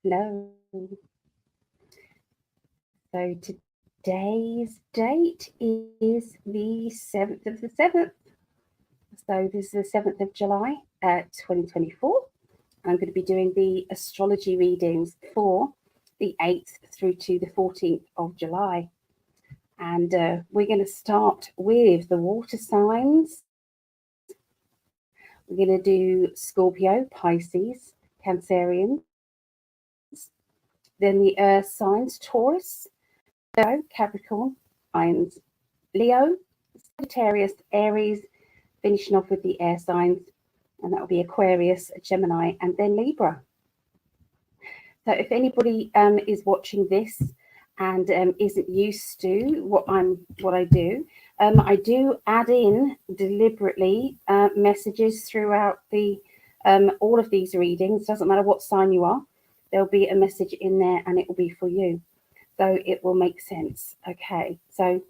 Hello. So today's date is the 7th of the 7th. So this is the 7th of July, 2024. I'm going to be doing the astrology readings for the 8th through to the 14th of July. And we're going to start with the water signs. We're going to do Scorpio, Pisces, Cancerians, then the earth signs, Taurus, Capricorn, Lions, Leo, Sagittarius, Aries, finishing off with the air signs, and that will be Aquarius, Gemini, and then Libra. So if anybody is watching this and isn't used to what I do add in deliberately messages throughout the all of these readings. Doesn't matter what sign you are, there'll be a message in there, and it will be for you. So it will make sense. Okay, so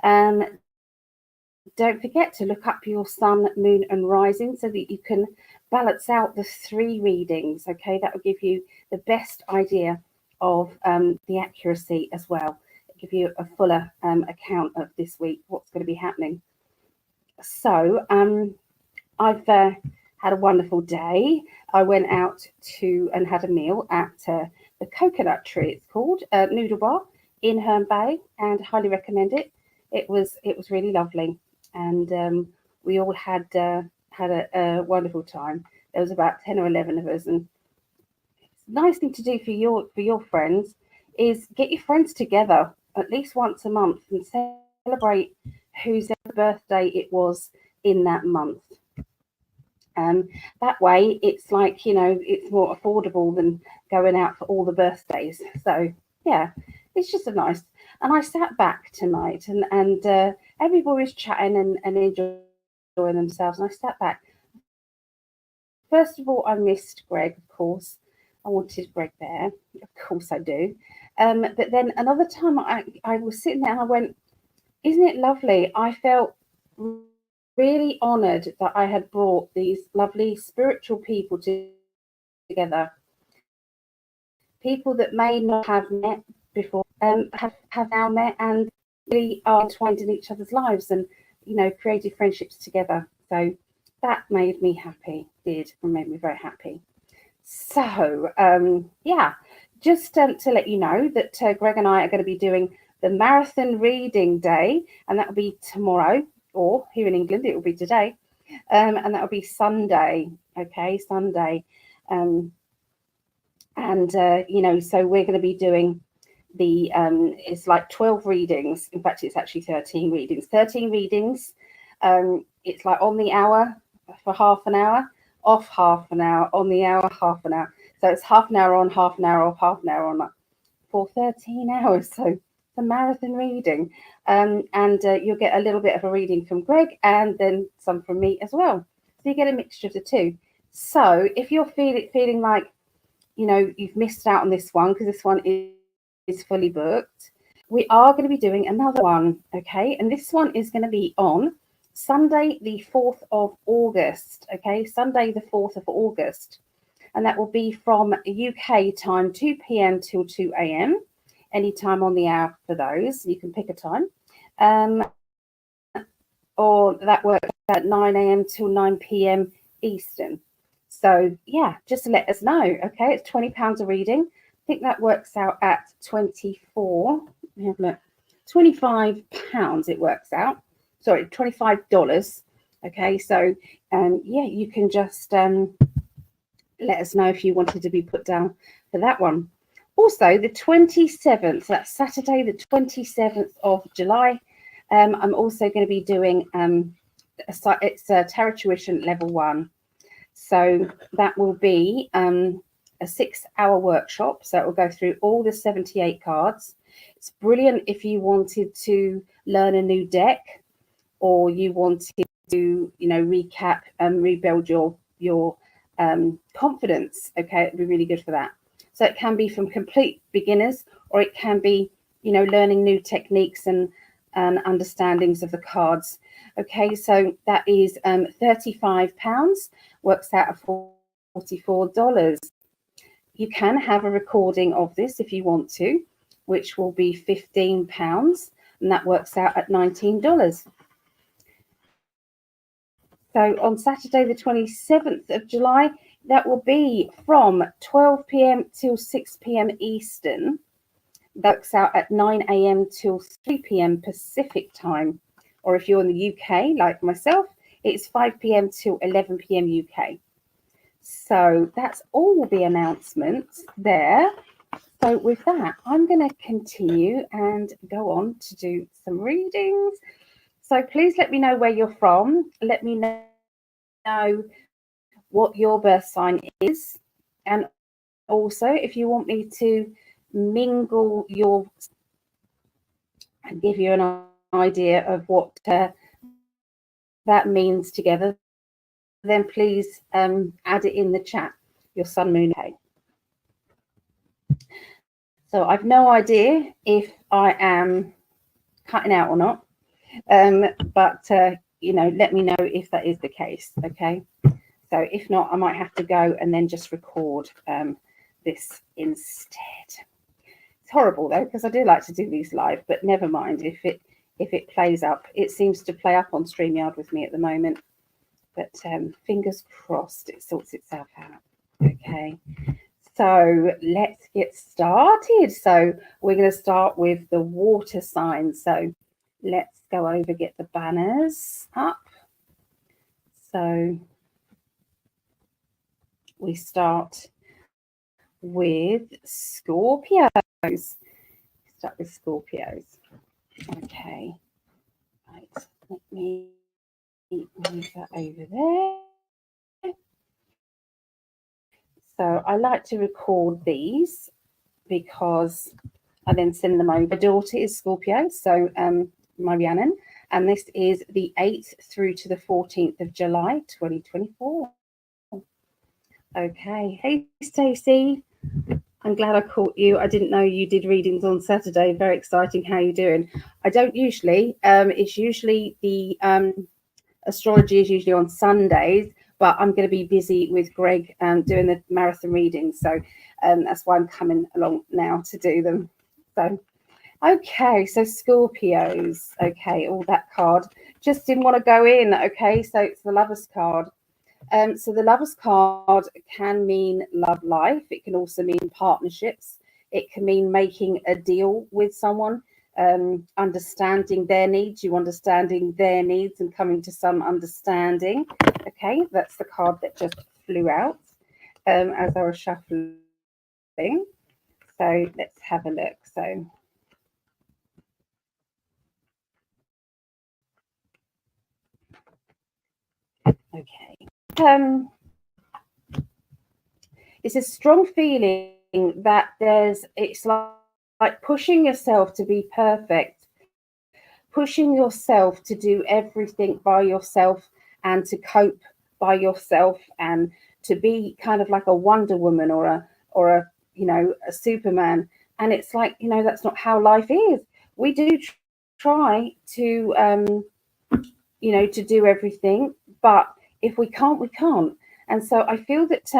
don't forget to look up your sun, moon, and rising so that you can balance out the 3 readings. Okay, that will give you the best idea of the accuracy as well. It'll give you a fuller account of this week, what's going to be happening. So I've had a wonderful day. I went out and had a meal at the Coconut Tree, it's called, Noodle Bar in Herne Bay, and highly recommend it. It was really lovely, and we all had a wonderful time. There was about 10 or 11 of us, and it's a nice thing to do for your friends is get your friends together at least once a month and celebrate whose birthday it was in that month. That way it's like, it's more affordable than going out for all the birthdays. So yeah, it's just a nice. And I sat back tonight, and everybody was chatting and enjoying themselves, and I sat back. First of all, I missed Greg, of course. I wanted Greg there, of course I do. But then another time I was sitting there and I went, isn't it lovely? I felt really honoured that I had brought these lovely spiritual people together. People that may not have met before, have now met and really are entwined in each other's lives, and created friendships together. So that made me happy. Made me very happy. So yeah, just to let you know that Greg and I are going to be doing the marathon reading day, and that will be tomorrow, or here in England it will be today, and that will be Sunday. Okay, Sunday. So we're going to be doing the it's like 12 readings. In fact, it's actually 13 readings. It's like on the hour for half an hour, off half an hour, on the hour, half an hour. So it's half an hour on, half an hour off, half an hour on, for 13 hours. So the marathon reading, and you'll get a little bit of a reading from Greg and then some from me as well. So you get a mixture of the two. So if you're feeling like you've missed out on this one because this one is fully booked, we are going to be doing another one. Okay, and this one is going to be on Sunday the 4th of August. Okay, Sunday the 4th of August, and that will be from UK time 2 p.m. till 2 a.m. any time on the hour for those. You can pick a time, or that works at 9 a.m. till 9 p.m. Eastern. So yeah, just to let us know. Okay, it's £20 a reading. I think that works out at 24. Let me have a look. £25 it works out. Sorry, $25. Okay, so yeah, you can just let us know if you wanted to be put down for that one. Also, the 27th, that's Saturday, the 27th of July. I'm also going to be doing it's a Tarot Tuition Level 1. So that will be a 6-hour workshop. So it will go through all the 78 cards. It's brilliant if you wanted to learn a new deck, or you wanted to, recap and rebuild your confidence. Okay, it'd be really good for that. So it can be from complete beginners, or it can be, learning new techniques and understandings of the cards. Okay, so that is £35, works out at $44. you can have a recording of this if you want to, which will be £15, and that works out at $19. So on Saturday, the 27th of July, that will be from 12 p.m. till 6 p.m. Eastern. That works out at 9 a.m. till 3 p.m. Pacific time. Or if you're in the UK, like myself, it's 5 p.m. till 11 p.m. UK. So that's all the announcements there. So with that, I'm going to continue and go on to do some readings. So please let me know where you're from. Let me know what your birth sign is. And also, if you want me to mingle your and give you an idea of what that means together, then please add it in the chat, your sun, moon, okay. So I've no idea if I am cutting out or not, but you know, let me know if that is the case, okay? So if not, I might have to go and then just record this instead. It's horrible though, because I do like to do these live, but never mind if it plays up. It seems to play up on StreamYard with me at the moment, but fingers crossed it sorts itself out. Okay, so let's get started. So we're going to start with the water signs. So let's go over, get the banners up. So we start with Scorpios. Start with Scorpios. Okay, right, let me move that over there. So I like to record these because I then send them over. My daughter is Scorpio, so Marianne, and this is the 8th through to the 14th of July 2024. Okay, hey Stacey, I'm glad I caught you. I didn't know you did readings on Saturday. Very exciting. How are you doing? I don't usually. It's usually the astrology is usually on Sundays, but I'm going to be busy with Greg doing the marathon readings. So that's why I'm coming along now to do them. So, okay, so Scorpios. Okay, all that card. Just didn't want to go in. Okay, so it's the Lover's card. So the Lover's card can mean love life. It can also mean partnerships. It can mean making a deal with someone, understanding their needs, you understanding their needs and coming to some understanding. Okay, that's the card that just flew out as I was shuffling. So let's have a look. So okay. It's a strong feeling that it's like pushing yourself to be perfect, pushing yourself to do everything by yourself and to cope by yourself and to be kind of like a Wonder Woman or a you know, a Superman. And it's like, you know, that's not how life is. We do try to you know, to do everything, but if we can't, we can't. And so I feel that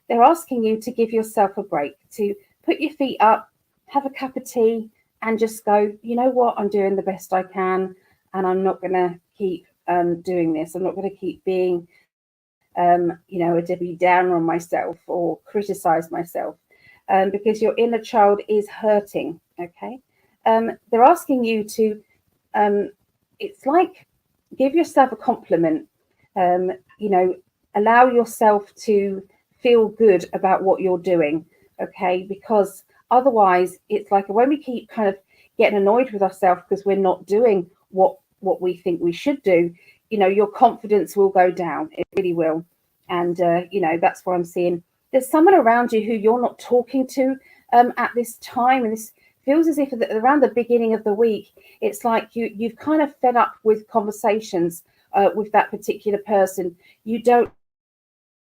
they're asking you to give yourself a break, to put your feet up, have a cup of tea, and just go, you know what, I'm doing the best I can, and I'm not going to keep doing this. I'm not going to keep being, you know, a Debbie Downer on myself or criticize myself, because your inner child is hurting. Okay, they're asking you to. It's like give yourself a compliment. You know, allow yourself to feel good about what you're doing, okay? Because otherwise it's like when we keep kind of getting annoyed with ourselves because we're not doing what we think we should do, you know, your confidence will go down. It really will. And you know, that's what I'm seeing. There's someone around you who you're not talking to at this time, and this feels as if around the beginning of the week it's like you've kind of fed up with conversations with that particular person. You don't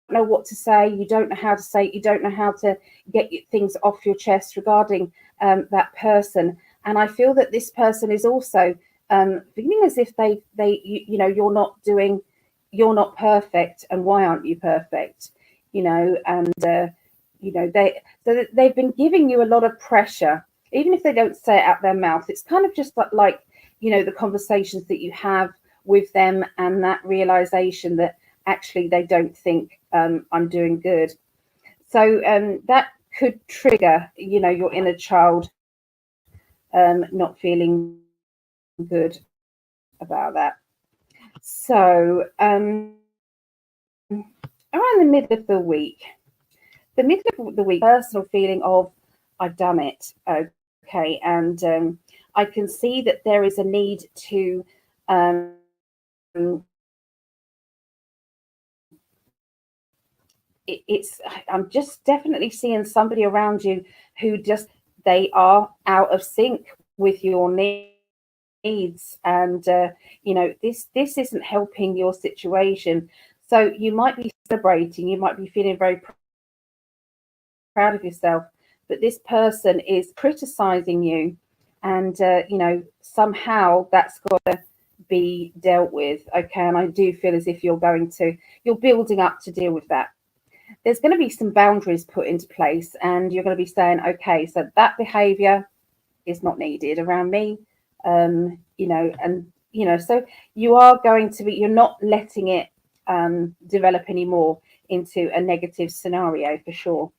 know what to say, you don't know how to say it, you don't know how to get things off your chest regarding that person. And I feel that this person is also feeling as if you know, you're not perfect, and why aren't you perfect, you know? And they've been giving you a lot of pressure, even if they don't say it out their mouth. It's kind of just like the conversations that you have with them, and that realization that actually they don't think I'm doing good. So that could trigger your inner child not feeling good about that. So around the middle of the week, personal feeling of I've done it, okay, and I can see that there is a need to it's I'm just definitely seeing somebody around you who just they are out of sync with your needs, and this isn't helping your situation. So you might be celebrating, you might be feeling very proud of yourself, but this person is criticizing you, and somehow that's got to be dealt with, okay? And I do feel as if you're building up to deal with that. There's going to be some boundaries put into place, and you're going to be saying, okay, so that behavior is not needed around me, so you are going to be, you're not letting it develop anymore into a negative scenario, for sure.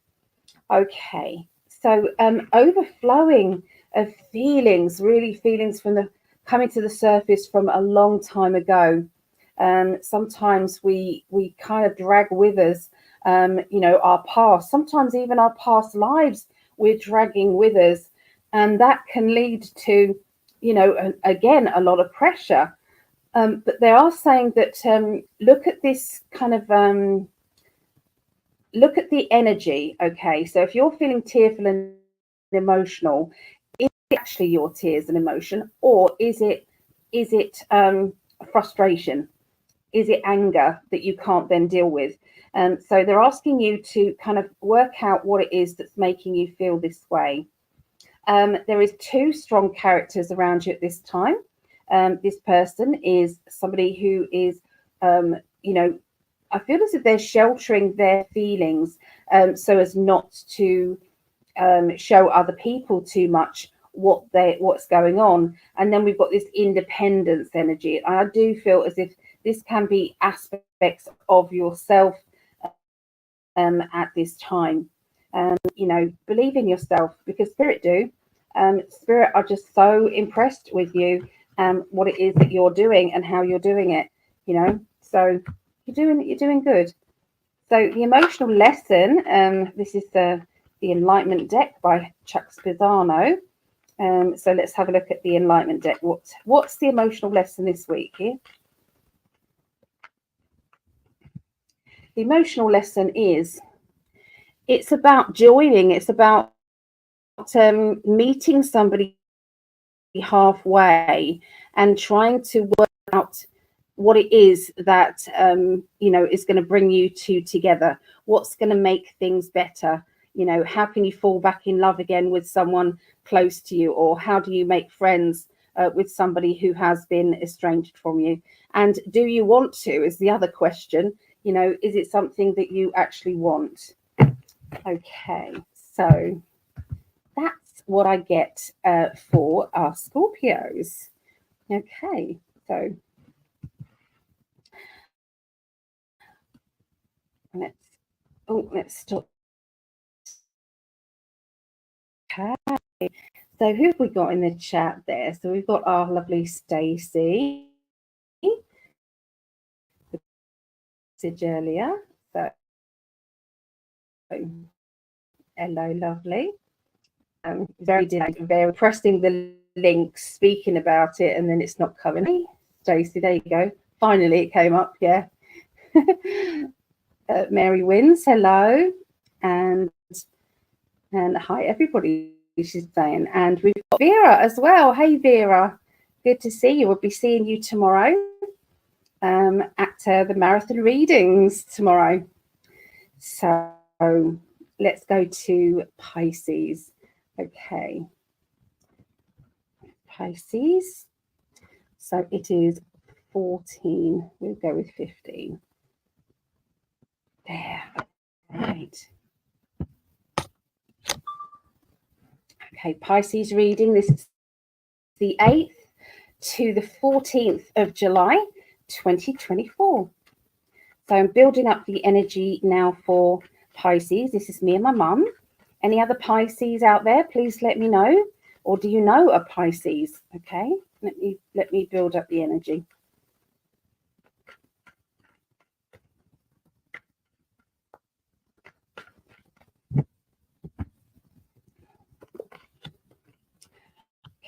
Okay, so overflowing of feelings, really feelings from the coming to the surface from a long time ago. Sometimes we kind of drag with us, our past. Sometimes even our past lives we're dragging with us, and that can lead to, again, a lot of pressure. But they are saying that look at this kind of look at the energy. Okay, so if you're feeling tearful and emotional, is it actually your tears and emotion, or is it frustration? Is it anger that you can't then deal with? So they're asking you to kind of work out what it is that's making you feel this way. There is two strong characters around you at this time. This person is somebody who is, I feel as if they're sheltering their feelings so as not to show other people too much what's going on. And then we've got this independence energy. And I do feel as if this can be aspects of yourself at this time. Believe in yourself, because spirit are just so impressed with you, what it is that you're doing and how you're doing it. So you're doing good. So the emotional lesson, this is the Enlightenment deck by Chuck Spizzano. So let's have a look at the Enlightenment deck. What's the emotional lesson this week here? The emotional lesson is it's about joining. It's about meeting somebody halfway and trying to work out what it is that is going to bring you two together. What's going to make things better? How can you fall back in love again with someone close to you, or how do you make friends with somebody who has been estranged from you? And do you want to, is the other question. Is it something that you actually want? Okay, so that's what I get for our Scorpios. Okay, so let's stop. Okay, so who have we got in the chat there? So we've got our lovely Stacey, the message earlier. So hello, lovely. Very pressing the link, speaking about it, and then it's not coming. Stacey, there you go. Finally, it came up. Yeah. Mary Wins, hello, and hi everybody. She's saying, and we've got Vera as well. Hey Vera, good to see you. We'll be seeing you tomorrow at the marathon readings tomorrow. So let's go to Pisces. Okay, Pisces. So it is 14. We'll go with 15. There. Right. Okay, Pisces reading. This is the 8th to the 14th of July, 2024. So I'm building up the energy now for Pisces. This is me and my mum. Any other Pisces out there, please let me know. Or do you know a Pisces? Okay, let me build up the energy.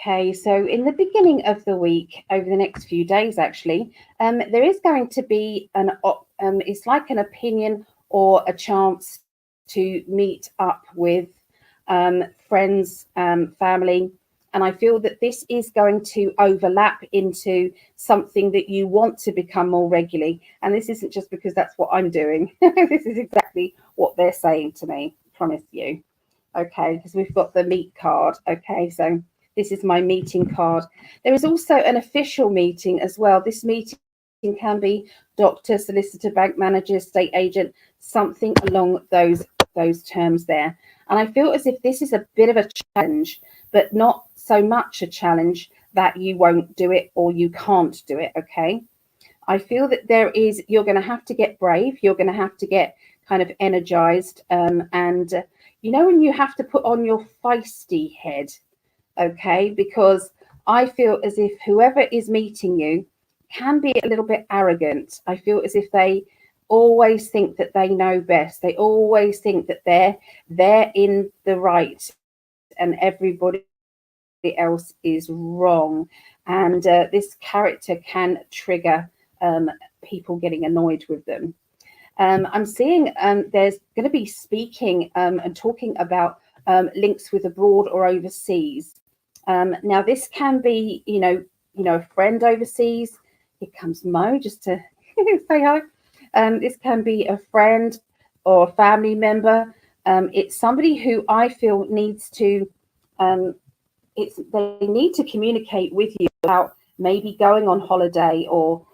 Okay, so in the beginning of the week, over the next few days, actually, there is going to be it's like an opinion or a chance to meet up with friends, family. And I feel that this is going to overlap into something that you want to become more regularly. And this isn't just because that's what I'm doing. This is exactly what they're saying to me, promise you. Okay, because we've got the meet card. Okay, so this is my meeting card. There is also an official meeting as well. This meeting can be doctor, solicitor, bank manager, estate agent, something along those terms there. And I feel as if this is a bit of a challenge, but not so much a challenge that you won't do it or you can't do it. Okay. I feel that you're going to have to get brave. You're going to have to get kind of energized. And when you have to put on your feisty head, okay, because I feel as if whoever is meeting you can be a little bit arrogant. I feel as if they always think that they know best. They always think that they're in the right and everybody else is wrong. And this character can trigger people getting annoyed with them. I'm seeing there's going to be speaking and talking about links with abroad or overseas. Now this can be, a friend overseas. Here comes Mo just to say hi. This can be a friend or a family member. It's somebody who I feel needs to. They need to communicate with you about maybe going on holiday or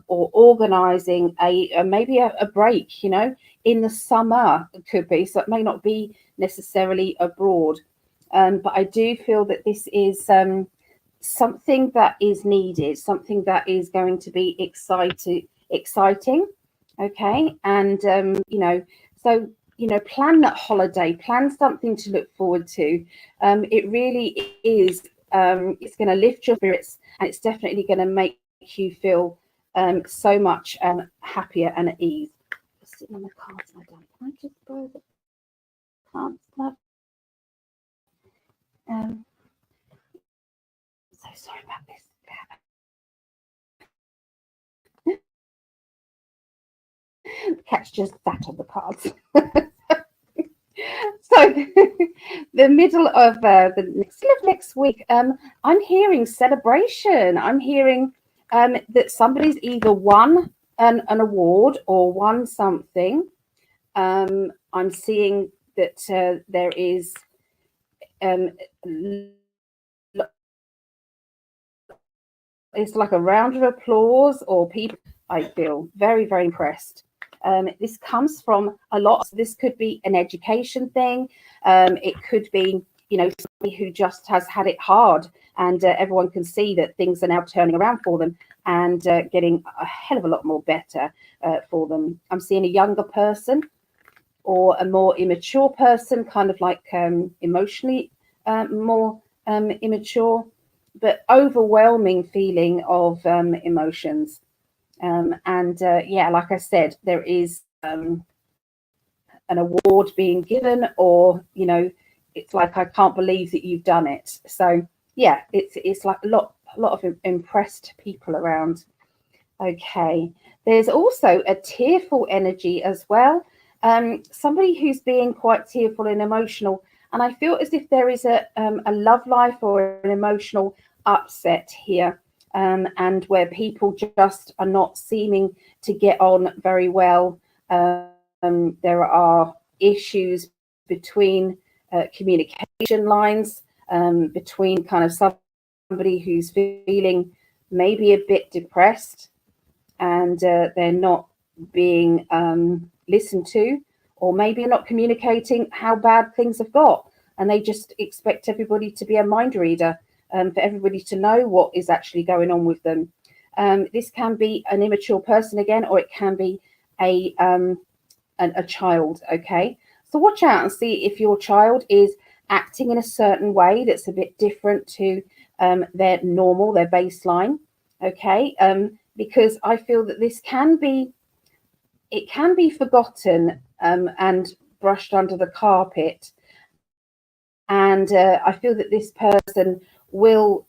organizing maybe a break, in the summer. It could be, so it may not be necessarily abroad, but I do feel that this is something that is needed, something that is going to be exciting. Okay, and so plan that holiday, plan something to look forward to. It really is. It's going to lift your spirits, and it's definitely going to make you feel so much happier and at ease. Just sitting on the cards, I don't. Can I just borrow the cards, love? So sorry about this. The cat's just sat on the cards. So the middle of the next week, I'm hearing celebration. I'm hearing that somebody's either won an award or won something. I'm seeing that there is it's like a round of applause or people. I feel very, very impressed. This comes from a lot. This could be an education thing. It could be, somebody who just has had it hard, and everyone can see that things are now turning around for them and getting a hell of a lot more better for them. I'm seeing a younger person or a more immature person, kind of like emotionally more immature, but overwhelming feeling of emotions. Like I said, there is an award being given, or it's like, I can't believe that you've done it. So yeah, it's like a lot of impressed people around. Okay, there's also a tearful energy as well. Somebody who's being quite tearful and emotional, and I feel as if there is a love life or an emotional upset here. And where people just are not seeming to get on very well. There are issues between communication lines, between kind of somebody who's feeling maybe a bit depressed, and they're not being listened to, or maybe not communicating how bad things have got. and they just expect everybody to be a mind reader, for everybody to know what is actually going on with them. This can be an immature person again, or it can be a child. Okay, so watch out and see if your child is acting in a certain way that's a bit different to their normal, their baseline. Okay, because I feel that this can be forgotten and brushed under the carpet, and I feel that this person will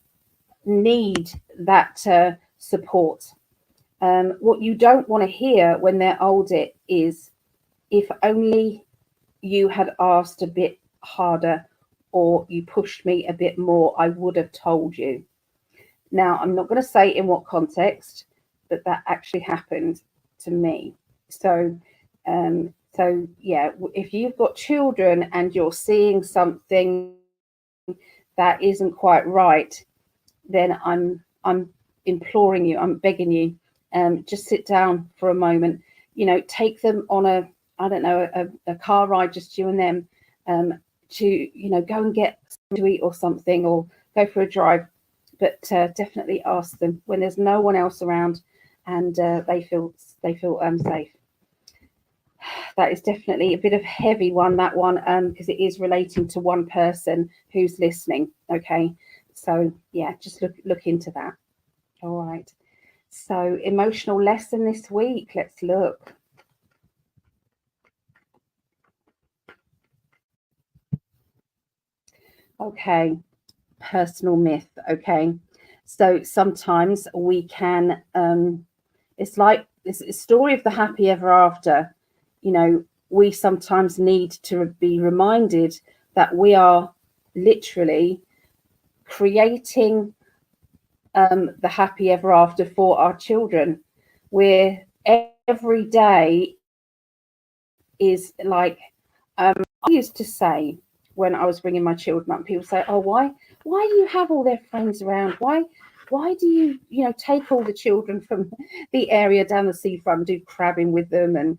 need that support. What you don't want to hear when they're older is, if only you had asked a bit harder, or you pushed me a bit more, I would have told you. Now, I'm not going to say in what context, but that actually happened to me. So, yeah, if you've got children and you're seeing something that isn't quite right, then I'm imploring you, I'm begging you, just sit down for a moment. Take them on a, I don't know, a car ride, just you and them, to go and get something to eat or something, or go for a drive. But definitely ask them when there's no one else around, and they feel safe. That is definitely a bit of a heavy one, that one, because it is relating to one person who's listening. Okay, so yeah, just look into that. All right. So emotional lesson this week. Let's look. Okay, personal myth. Okay, so sometimes we can. It's like this story of the happy ever after. We sometimes need to be reminded that we are literally creating the happy ever after for our children, where every day is like, I used to say when I was bringing my children up, people say, oh, why do you have all their friends around? Why do you take all the children from the area down the seafront and do crabbing with them? And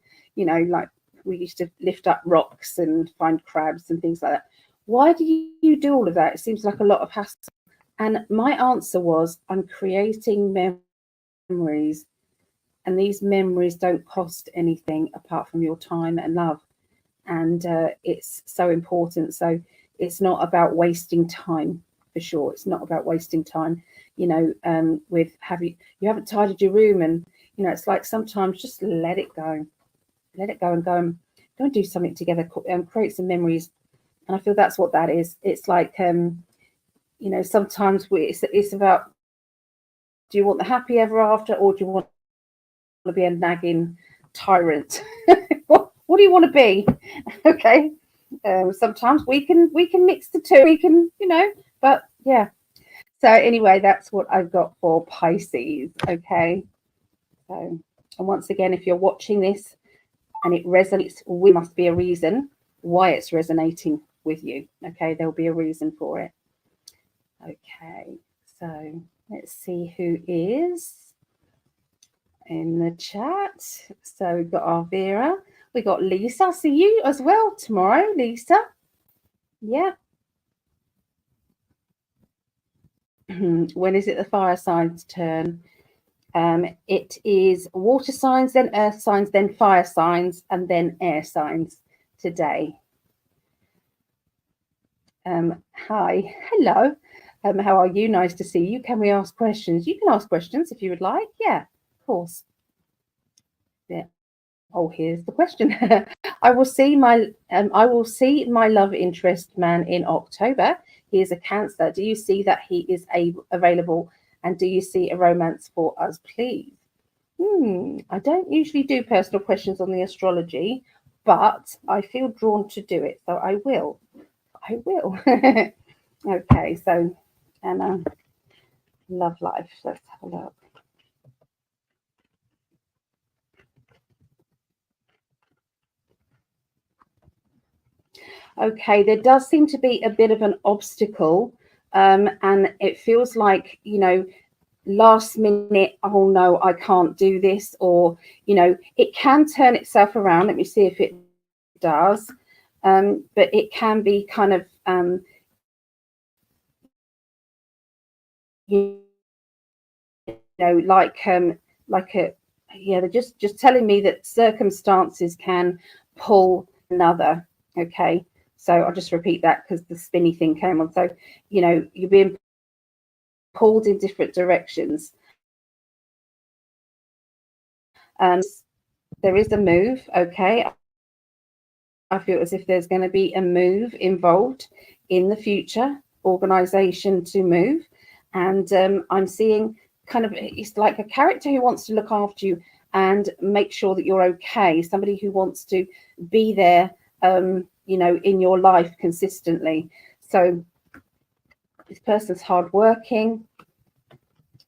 like, we used to lift up rocks and find crabs and things like that. Why do you do all of that? It seems like a lot of hassle. And my answer was, I'm creating memories, and these memories don't cost anything apart from your time and love. And it's so important. So it's not about wasting time, for sure. It's not about wasting time, with you haven't tidied your room, and it's like, sometimes just let it go and go and do something together, create some memories. And I feel that's what that is. It's like, sometimes it's about, do you want the happy ever after, or do you want to be a nagging tyrant? what do you want to be? Okay. Sometimes we can mix the two. We can, but yeah. So anyway, that's what I've got for Pisces. Okay. So, and once again, if you're watching this and it resonates, we must be a reason why it's resonating with you. Okay. There'll be a reason for it. Okay. So let's see who is in the chat. So we've got our Vera. We got Lisa. I'll see you as well tomorrow, Lisa. Yeah. When is it the fire signs' turn? It is water signs, then earth signs, then fire signs, and then air signs today. Hi. Hello. How are you? Nice to see you. Can we ask questions? You can ask questions if you would like. Yeah, of course. Yeah. Oh, here's the question. I will see my love interest man in October. He is a Cancer. Do you see that he is available, and do you see a romance for us, please? I don't usually do personal questions on the astrology, but I feel drawn to do it, so I will. Okay, so and love life. Let's have a look. Okay, there does seem to be a bit of an obstacle, and it feels like, last minute, oh no, I can't do this, or, it can turn itself around. Let me see if it does. but it can be kind of you know, like a, yeah, they're just telling me that circumstances can pull another. Okay, so I'll just repeat that because the spinny thing came on. So, you know, you're being pulled in different directions. There is a move. Okay, I feel as if there's going to be a move involved in the future, organization to move. And I'm seeing kind of, it's like a character who wants to look after you and make sure that you're okay. Somebody who wants to be there, you know, in your life consistently. So this person's hardworking.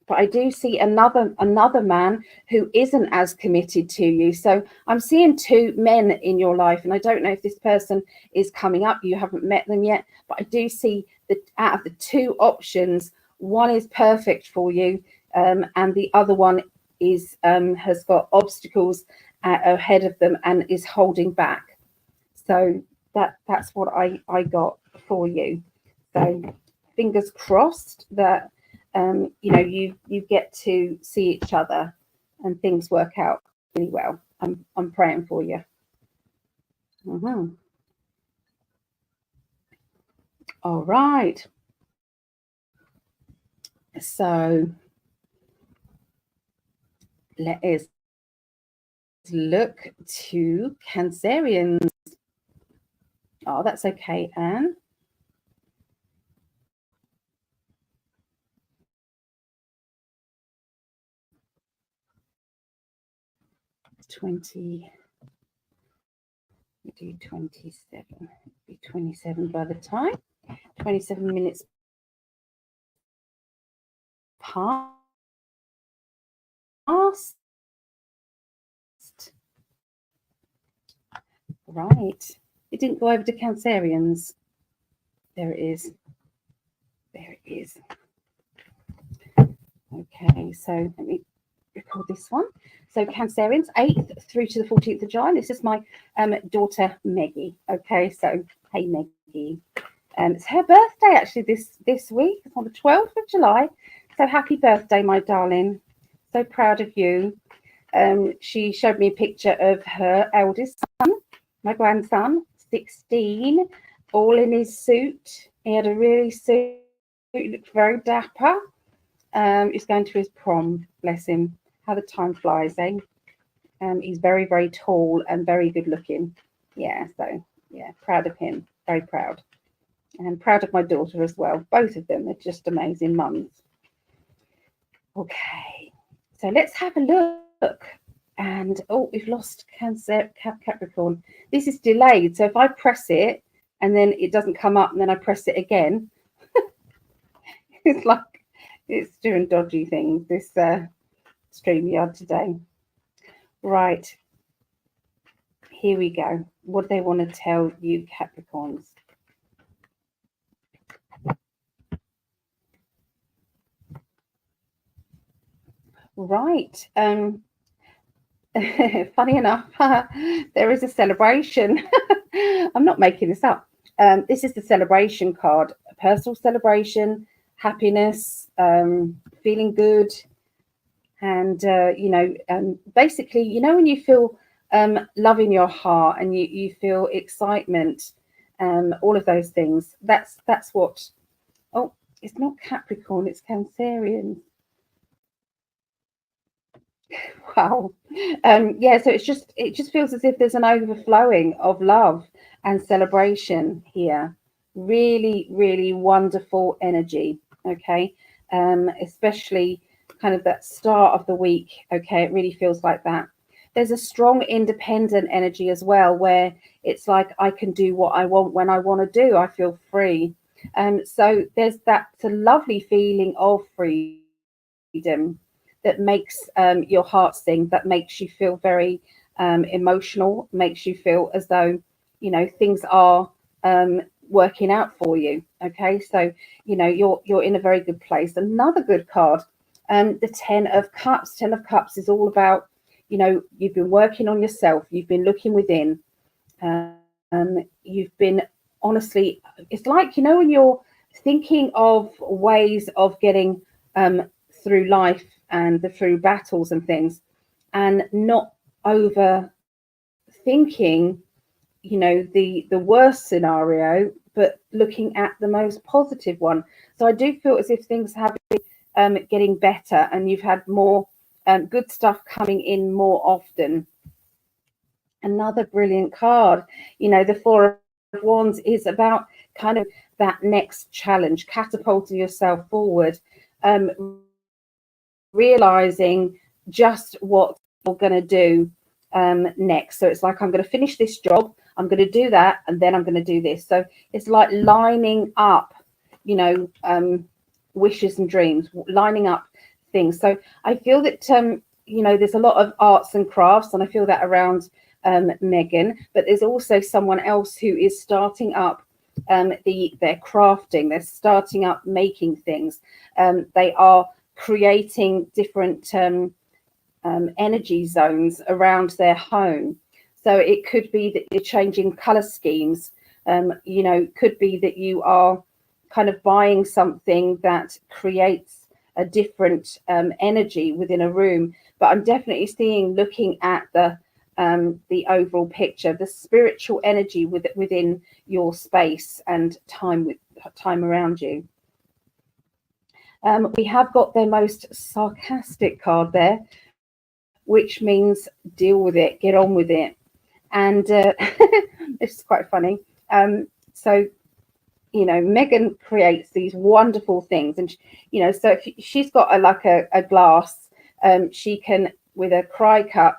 But I do see another man who isn't as committed to you. So I'm seeing two men in your life, and I don't know if this person is coming up. You haven't met them yet, but I do see that out of the two options, one is perfect for you, and the other one is has got obstacles ahead of them and is holding back. So that's what I got for you. So fingers crossed that you know you get to see each other and things work out really well. I'm praying for you. Mm-hmm. All right. So let us look to Cancerians. Oh, that's okay, Anne. 20. We do 27. It'll be 27 by the time. 27 minutes past. Right. It didn't go over to Cancerians. There it is. There it is. Okay, so let me record this one. So Cancerians, 8th through to the 14th of July. This is my daughter Meggie. Okay, so hey Meggie. It's her birthday actually this week. It's on the 12th of July. So happy birthday, my darling. So proud of you. She showed me a picture of her eldest son, my grandson, 16, all in his suit. He had a really suit, he looked very dapper. He's going to his prom, bless him. How the time flies, eh? He's very, very tall and very good looking. Yeah, so yeah, proud of him, very proud. And proud of my daughter as well. Both of them are just amazing mums. Okay, so let's have a look. And oh, we've lost Capricorn. This is delayed. So if I press it and then it doesn't come up and then I press it again, it's like it's doing dodgy things, this StreamYard today. Right. Here we go. What do they want to tell you, Capricorns? Right. Funny enough, there is a celebration. I'm not making this up. This is the celebration card, a personal celebration, happiness, feeling good. And, you know, basically, you know, when you feel love in your heart and you feel excitement, all of those things, that's what, oh, it's not Capricorn, it's Cancerian. Wow. Yeah, so it just feels as if there's an overflowing of love and celebration here. Really, really wonderful energy. Okay. Especially kind of that start of the week. Okay, it really feels like that. There's a strong independent energy as well, where it's like I can do what I want when I want to do. I feel free. So there's that's a lovely feeling of freedom that makes your heart sing, that makes you feel very emotional, makes you feel as though, you know, things are working out for you. Okay, so you know you're in a very good place. Another good card, the 10 of Cups. 10 of Cups is all about, you know, you've been working on yourself, you've been looking within. you've been, honestly, it's like, you know, when you're thinking of ways of getting through life and through battles and things, and not overthinking, you know, the worst scenario, but looking at the most positive one. So I do feel as if things have been getting better, and you've had more good stuff coming in more often. Another brilliant card, you know, the Four of Wands is about kind of that next challenge, catapulting yourself forward, realizing just what you're going to do next. So it's like, I'm going to finish this job, I'm going to do that, and then I'm going to do this. So it's like lining up, you know, wishes and dreams, lining up things. So I feel that, you know, there's a lot of arts and crafts, and I feel that around Megan, but there's also someone else who is starting up their crafting. They're starting up making things. They are creating different energy zones around their home. So it could be that you're changing color schemes. You know, could be that you are kind of buying something that creates a different energy within a room. But I'm definitely seeing, looking at the overall picture, the spiritual energy within your space and time around you. We have got their most sarcastic card there, which means deal with it, get on with it. And it's quite funny. So, you know, Megan creates these wonderful things, and you know, so if she's got a glass, she can, with a cry cut,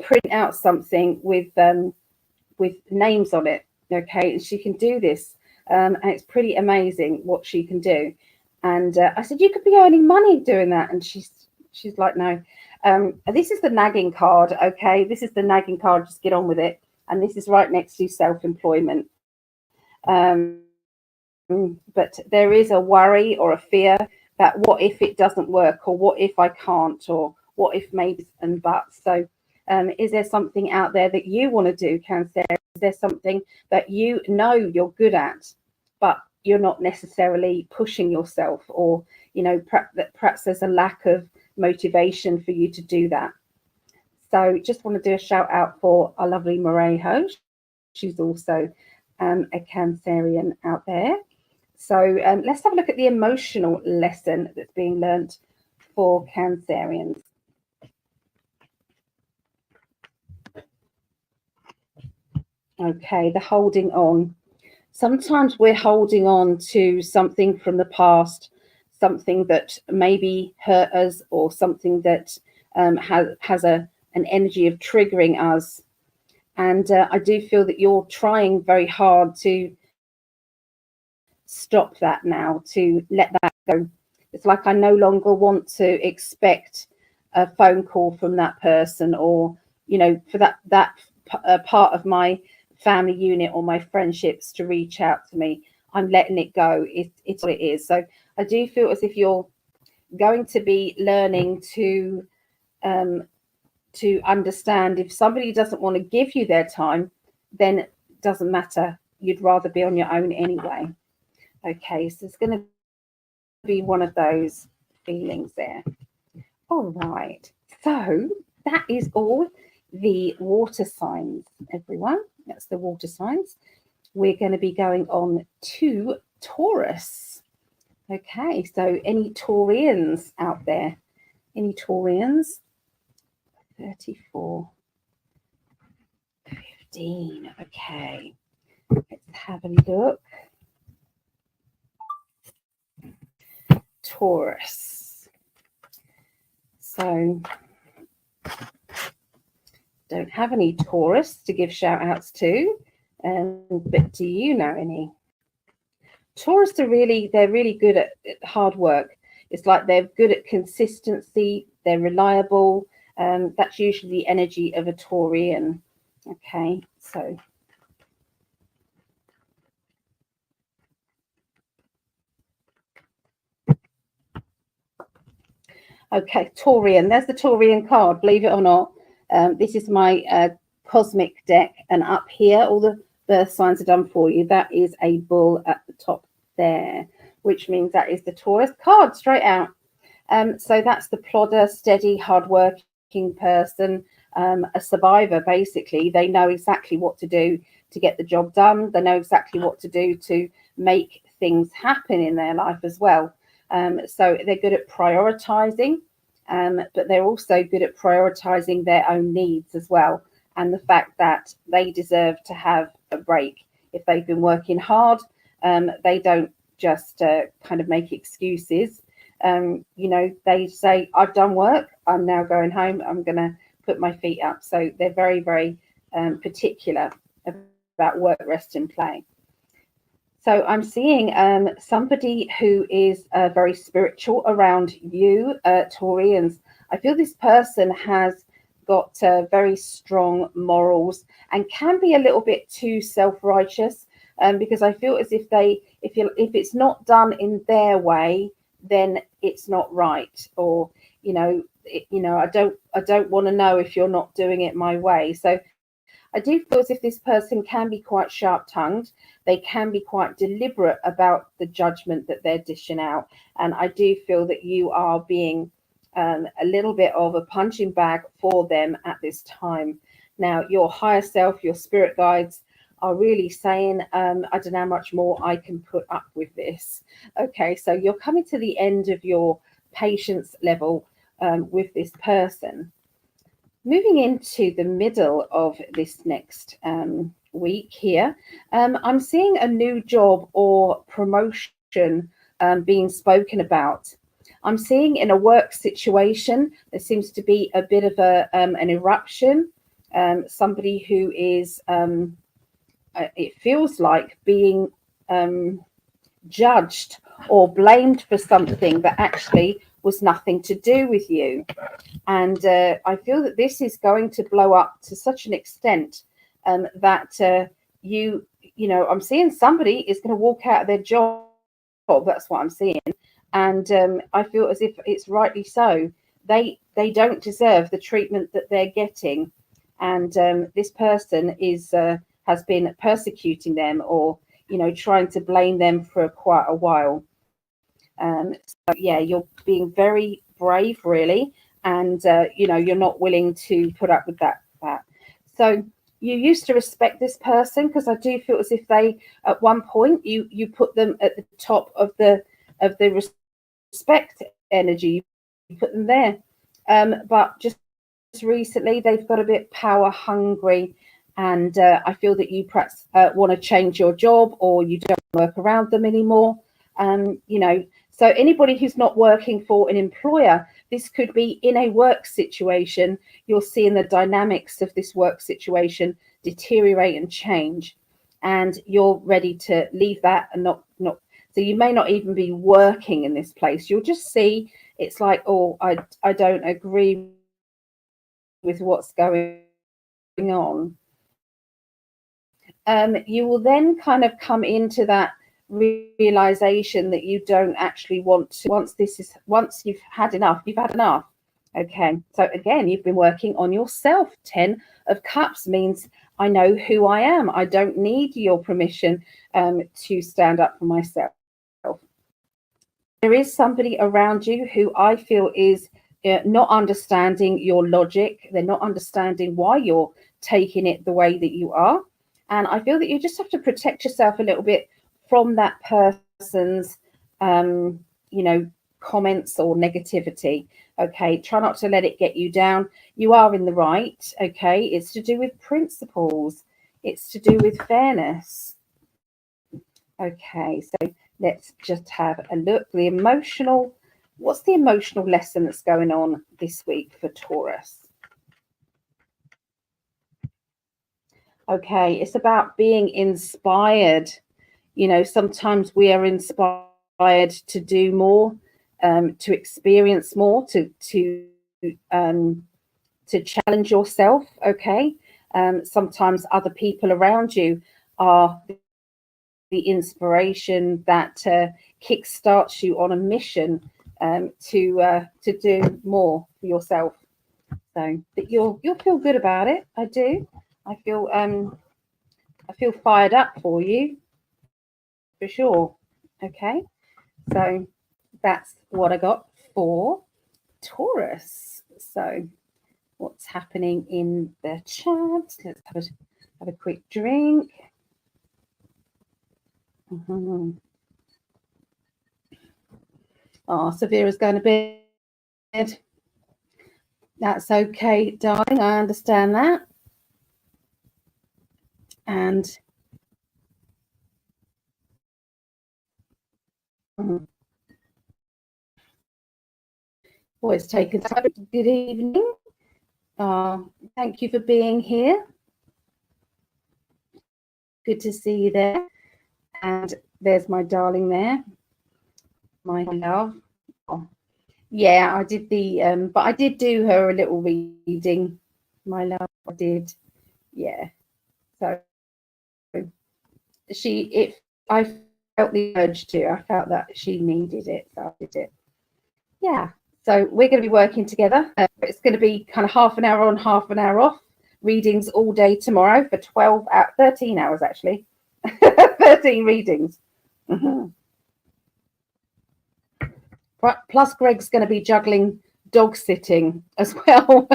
print out something with names on it. Okay, and she can do this, and it's pretty amazing what she can do. And I said, you could be earning money doing that, and she's like, no. This is the nagging card. Okay, this is the nagging card. Just get on with it. And this is right next to self-employment. But there is a worry or a fear that what if it doesn't work, or what if I can't, or what if maybe and buts. So is there something out there that you want to do, Cancer? Is there something that you know you're good at, but you're not necessarily pushing yourself, or, you know, perhaps there's a lack of motivation for you to do that? So just want to do a shout out for our lovely Morejo. She's also a Cancerian out there. So let's have a look at the emotional lesson that's being learnt for Cancerians. Okay, the holding on. Sometimes we're holding on to something from the past, something that maybe hurt us, or something that has an energy of triggering us. And I do feel that you're trying very hard to stop that now, to let that go. It's like, I no longer want to expect a phone call from that person, or, you know, for that part of my family unit or my friendships to reach out to me. I'm letting it go. It's what it is. So I do feel as if you're going to be learning to understand, if somebody doesn't want to give you their time, then it doesn't matter. You'd rather be on your own anyway. Okay, so it's going to be one of those feelings there. All right, so that is all the water signs, everyone. That's the water signs. We're going to be going on to Taurus. Okay, so any Taurians out there? Any Taurians? 34, 15. Okay, let's have a look. Taurus. So don't have any Taurus to give shout outs to, but do you know any? Taurus they're really good at hard work. It's like they're good at consistency, they're reliable. That's usually the energy of a Taurian. Okay, so okay, Taurian. There's the Taurian card, believe it or not. This is my cosmic deck, and up here, all the birth signs are done for you. That is a bull at the top there, which means that is the Taurus card straight out. So that's the plodder, steady, hardworking person, a survivor, basically. They know exactly what to do to get the job done. They know exactly what to do to make things happen in their life as well. So they're good at prioritizing, but they're also good at prioritizing their own needs as well. And the fact that they deserve to have a break. If they've been working hard, they don't just kind of make excuses. They say, I've done work, I'm now going home, I'm going to put my feet up. So they're very, very particular about work, rest and play. So I'm seeing somebody who is very spiritual around you, Taurians. I feel this person has got very strong morals and can be a little bit too self-righteous, because I feel as if if it's not done in their way, then it's not right. Or I don't want to know if you're not doing it my way. So I do feel as if this person can be quite sharp-tongued. They can be quite deliberate about the judgment that they're dishing out. And I do feel that you are being a little bit of a punching bag for them at this time. Now, your higher self, your spirit guides are really saying, I don't know how much more I can put up with this. Okay, so you're coming to the end of your patience level with this person. Moving into the middle of this next week here, I'm seeing a new job or promotion being spoken about. I'm seeing in a work situation, there seems to be a bit of an eruption. Somebody who is, it feels like, being judged or blamed for something that actually was nothing to do with you. And I feel that this is going to blow up to such an extent that I'm seeing somebody is going to walk out of their job. That's what I'm seeing. And I feel as if it's rightly so. They don't deserve the treatment that they're getting. And this person has been persecuting them, or trying to blame them for quite a while. So yeah, you're being very brave, really, and you're not willing to put up with that. So you used to respect this person, because I do feel as if they, at one point, you put them at the top of the respect energy. You put them there, but just recently they've got a bit power hungry, and I feel that you perhaps want to change your job, or you don't work around them anymore. So anybody who's not working for an employer, this could be in a work situation. You're seeing the dynamics of this work situation deteriorate and change, and you're ready to leave that and not. So you may not even be working in this place. You'll just see it's like, oh, I don't agree with what's going on. You will then kind of come into that realization that you don't actually want to. Once you've had enough, you've had enough. Okay, so again, you've been working on yourself. 10 of Cups means I know who I am. I don't need your permission to stand up for myself. There is somebody around you who I feel is not understanding your logic. They're not understanding why you're taking it the way that you are. And I feel that you just have to protect yourself a little bit from that person's, comments or negativity. Okay, try not to let it get you down. You are in the right. Okay, it's to do with principles. It's to do with fairness. Okay, so let's just have a look. What's the emotional lesson that's going on this week for Taurus? Okay, it's about being inspired. Sometimes we are inspired to do more, to experience more, to challenge yourself. Okay, sometimes other people around you are the inspiration that kickstarts you on a mission to do more for yourself. So that you'll feel good about it. I do. I feel I feel fired up for you, for sure. Okay, so that's what I got for Taurus. So what's happening in the chat? Let's have a quick drink. Oh, Severa's going to bed. That's okay, darling. I understand that. And it's taken time. Good evening. Thank you for being here. Good to see you there. And there's my darling there, my love. Oh, yeah, I did but I did do her a little reading, my love. I did, yeah. So I felt the urge to. I felt that she needed it, so I did it. Yeah. So we're going to be working together. It's going to be kind of half an hour on, half an hour off. Readings all day tomorrow for 13 hours actually. 13 readings. Plus Greg's going to be juggling dog sitting as well.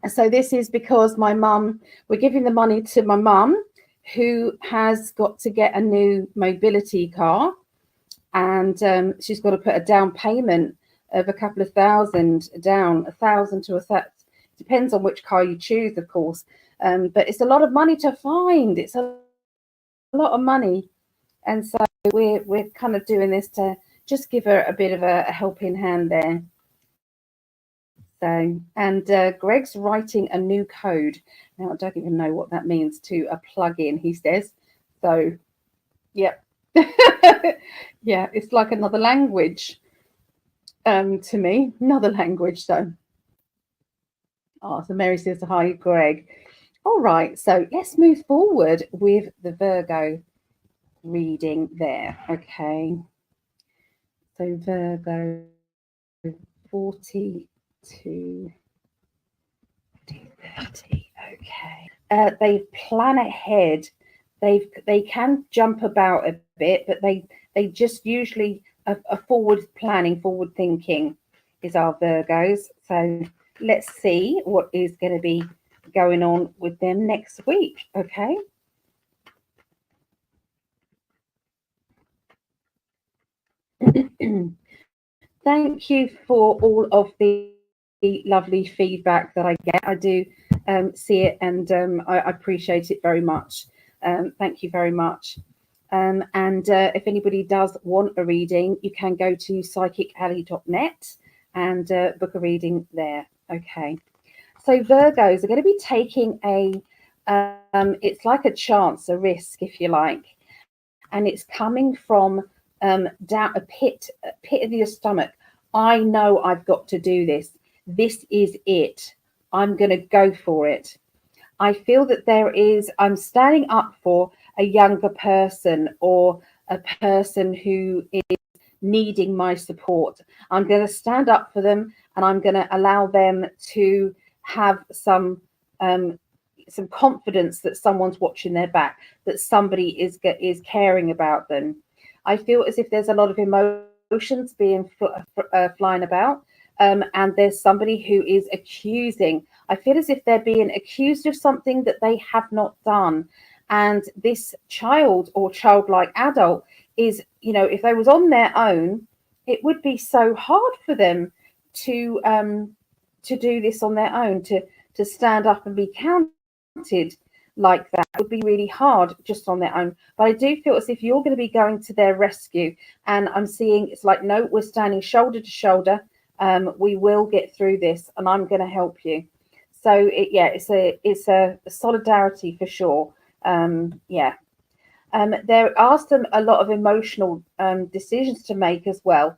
So this is because my mum, we're giving the money to my mum, who has got to get a new mobility car, and she's got to put a down payment of a couple of thousand down, 1,000 to 1,000. Depends on which car you choose, of course. But it's a lot of money to find. It's a lot of money. And so we're kind of doing this to just give her a bit of a helping hand there. So, and Greg's writing a new code. Now, I don't even know what that means, to a plugin, he says. So, yep. Yeah, it's like another language to me. Another language, so. Oh, so Mary says, hi, Greg. All right, so let's move forward with the Virgo reading there. Okay. So Virgo 40 to 30. Okay. They plan ahead. They can jump about a bit, but they just usually are forward planning, forward thinking is our Virgos. So let's see what is going to be going on with them next week. Okay. Thank you for all of the lovely feedback that I get. I do see it, and I appreciate it very much. Thank you very much. And if anybody does want a reading, you can go to psychicalley.net and book a reading there. Okay. So Virgos are going to be taking it's like a chance, a risk, if you like, and it's coming from down a pit of your stomach. I know I've got to do this. This is it. I'm going to go for it. I feel that I'm standing up for a younger person or a person who is needing my support. I'm going to stand up for them, and I'm going to allow them to have some confidence that someone's watching their back, that somebody is caring about them. I feel as if there's a lot of emotions being flying about, and there's somebody who is accusing. I feel as if they're being accused of something that they have not done. And this child or childlike adult is, if they was on their own, it would be so hard for them to do this on their own, to stand up and be counted like that. It would be really hard just on their own. But I do feel as if you're going to be going to their rescue, and I'm seeing it's like, no, we're standing shoulder to shoulder. We will get through this, and I'm going to help you. So it's a solidarity for sure. There are a lot of emotional decisions to make as well,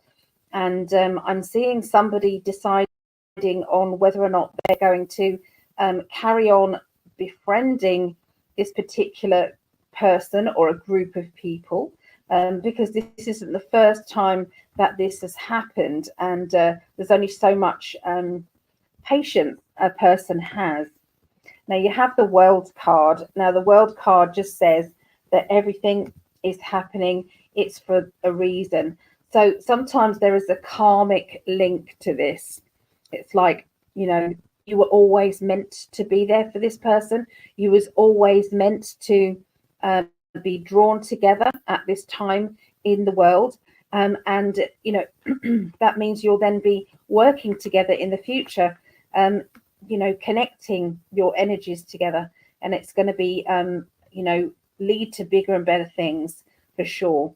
and I'm seeing somebody deciding on whether or not they're going to carry on befriending this particular person or a group of people, because this isn't the first time that this has happened, and there's only so much patience a person has. Now you have the World card. Now the World card just says that everything is happening. It's for a reason. So sometimes there is a karmic link to this. It's like, you know, you were always meant to be there for this person. You was always meant to be drawn together at this time in the world. And, you know, that means you'll then be working together in the future, you know, connecting your energies together. And it's going to be, you know, lead to bigger and better things for sure.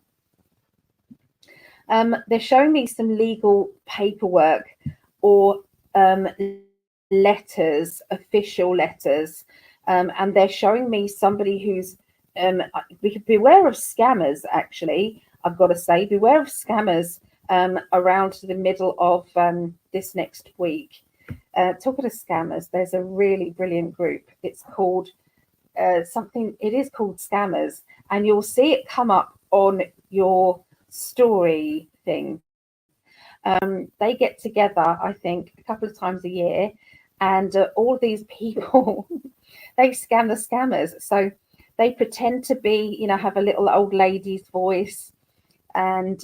They're showing me some legal paperwork or letters, official letters, and they're showing me somebody who's beware of scammers. Actually, I've got to say, beware of scammers around the middle of this next week. Talking of scammers, there's a really brilliant group. It's called something. It is called Scammers, and you'll see it come up on your story thing. They get together, I think, a couple of times a year, and all these people they scam the scammers. So they pretend to be, you know, have a little old lady's voice, and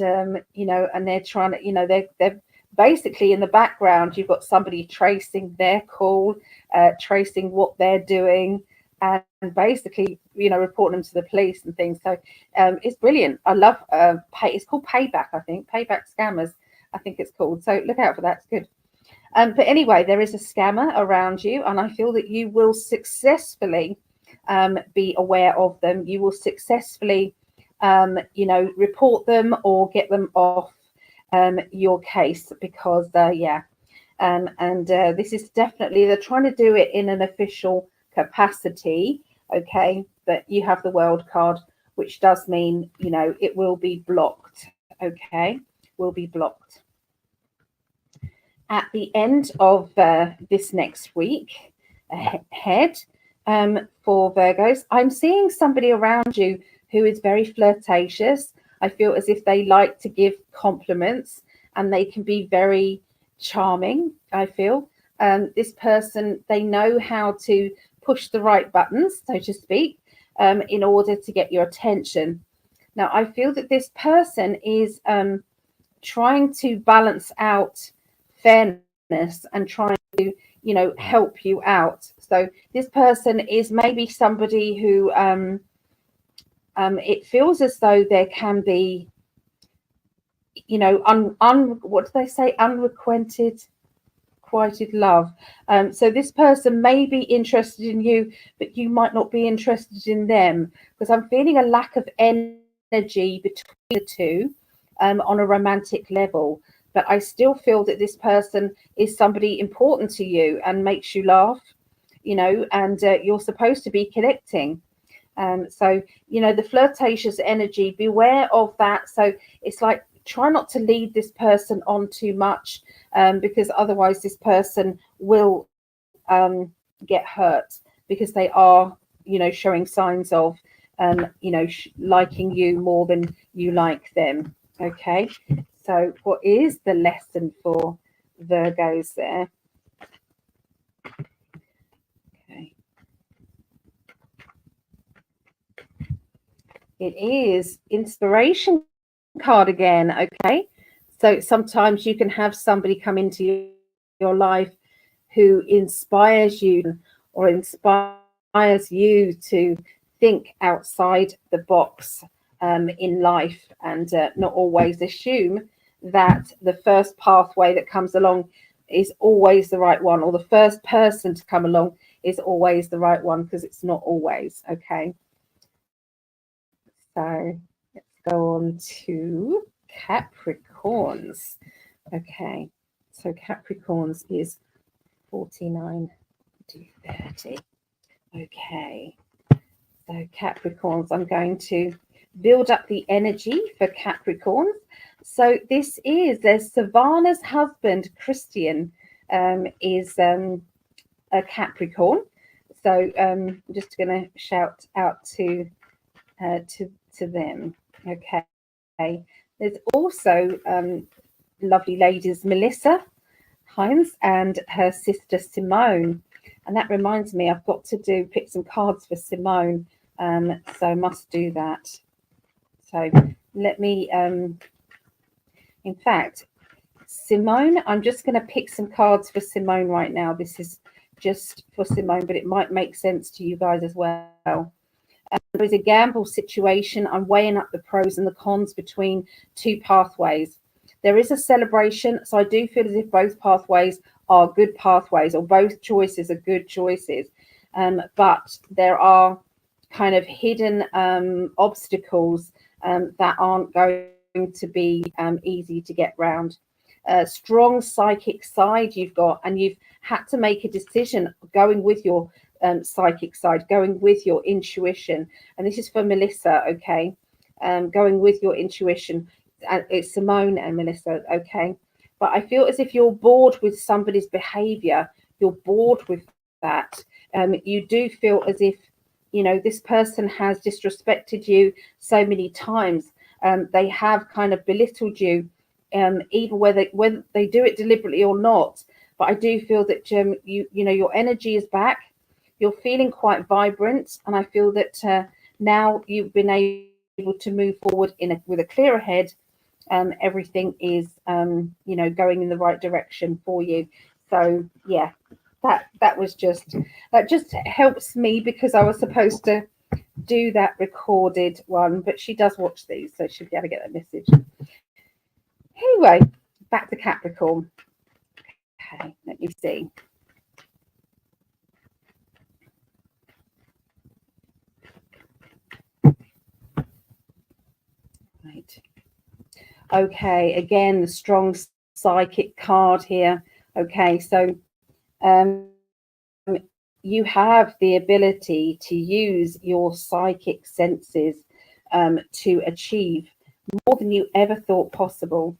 you know, and they're trying to, you know, they're basically in the background. You've got somebody tracing their call, tracing what they're doing, and basically, you know, reporting them to the police and things. So it's brilliant. I love it's called Payback, I think. Payback Scammers, I think it's called. So look out for that. It's good. But anyway, there is a scammer around you, and I feel that you will successfully be aware of them. You will successfully, you know, report them or get them off your case, because yeah. And this is definitely, they're trying to do it in an official capacity. Okay, but you have the World card, which does mean, you know, it will be blocked. Okay, will be blocked. At the end of this next week ahead, for Virgos, I'm seeing somebody around you who is very flirtatious. I feel as if they like to give compliments, and they can be very charming. I feel this person, they know how to push the right buttons, so to speak, in order to get your attention. Now, I feel that this person is trying to balance out fairness and trying to, you know, help you out. So this person is maybe somebody who it feels as though there can be, you know, what do they say, unrequited quieted love. So this person may be interested in you, but you might not be interested in them, because I'm feeling a lack of energy between the two on a romantic level. But I still feel that this person is somebody important to you and makes you laugh, you know, and you're supposed to be connecting. So, you know, the flirtatious energy, beware of that. So it's like, try not to lead this person on too much, because otherwise this person will get hurt, because they are, you know, showing signs of, you know, liking you more than you like them. Okay, so what is the lesson for Virgos there? Okay, it is inspiration card again. Okay, so sometimes you can have somebody come into your life who inspires you or inspires you to think outside the box in life, and not always assume that the first pathway that comes along is always the right one, or the first person to come along is always the right one, because it's not always. Okay, so let's go on to Capricorns. Okay, so Capricorns is 49 to 30. Okay, so Capricorns, I'm going to build up the energy for Capricorns. So this is, there's Savannah's husband, Christian, is a Capricorn. So I'm just going to shout out to them. Okay, there's also lovely ladies Melissa Hines and her sister Simone, And that reminds me, I've got to pick some cards for Simone. So I must do that. So let me, in fact, Simone, I'm just going to pick some cards for Simone right now. This is just for Simone, but it might make sense to you guys as well. There is a gamble situation. I'm weighing up the pros and the cons between two pathways. There is a celebration, so I do feel as if both pathways are good pathways, or both choices are good choices. But there are kind of hidden obstacles that aren't going to be easy to get round. Strong psychic side you've got, and you've had to make a decision going with your psychic side, going with your intuition. And this is for Melissa, okay? Going with your intuition. It's Simone and Melissa, okay? But I feel as if you're bored with somebody's behavior. You're bored with that. You do feel as if, you know, this person has disrespected you so many times. They have kind of belittled you, even whether they do it deliberately or not. But I do feel that you know, your energy is back. You're feeling quite vibrant, and I feel that now you've been able to move forward with a clearer head. Everything is you know, going in the right direction for you. So yeah, that just helps me, because I was supposed to do that recorded one, but she does watch these, so she'll be able to get that message. Anyway, back to Capricorn. Okay, let me see. Right. Okay, again, the strong psychic card here. Okay, so you have the ability to use your psychic senses to achieve more than you ever thought possible.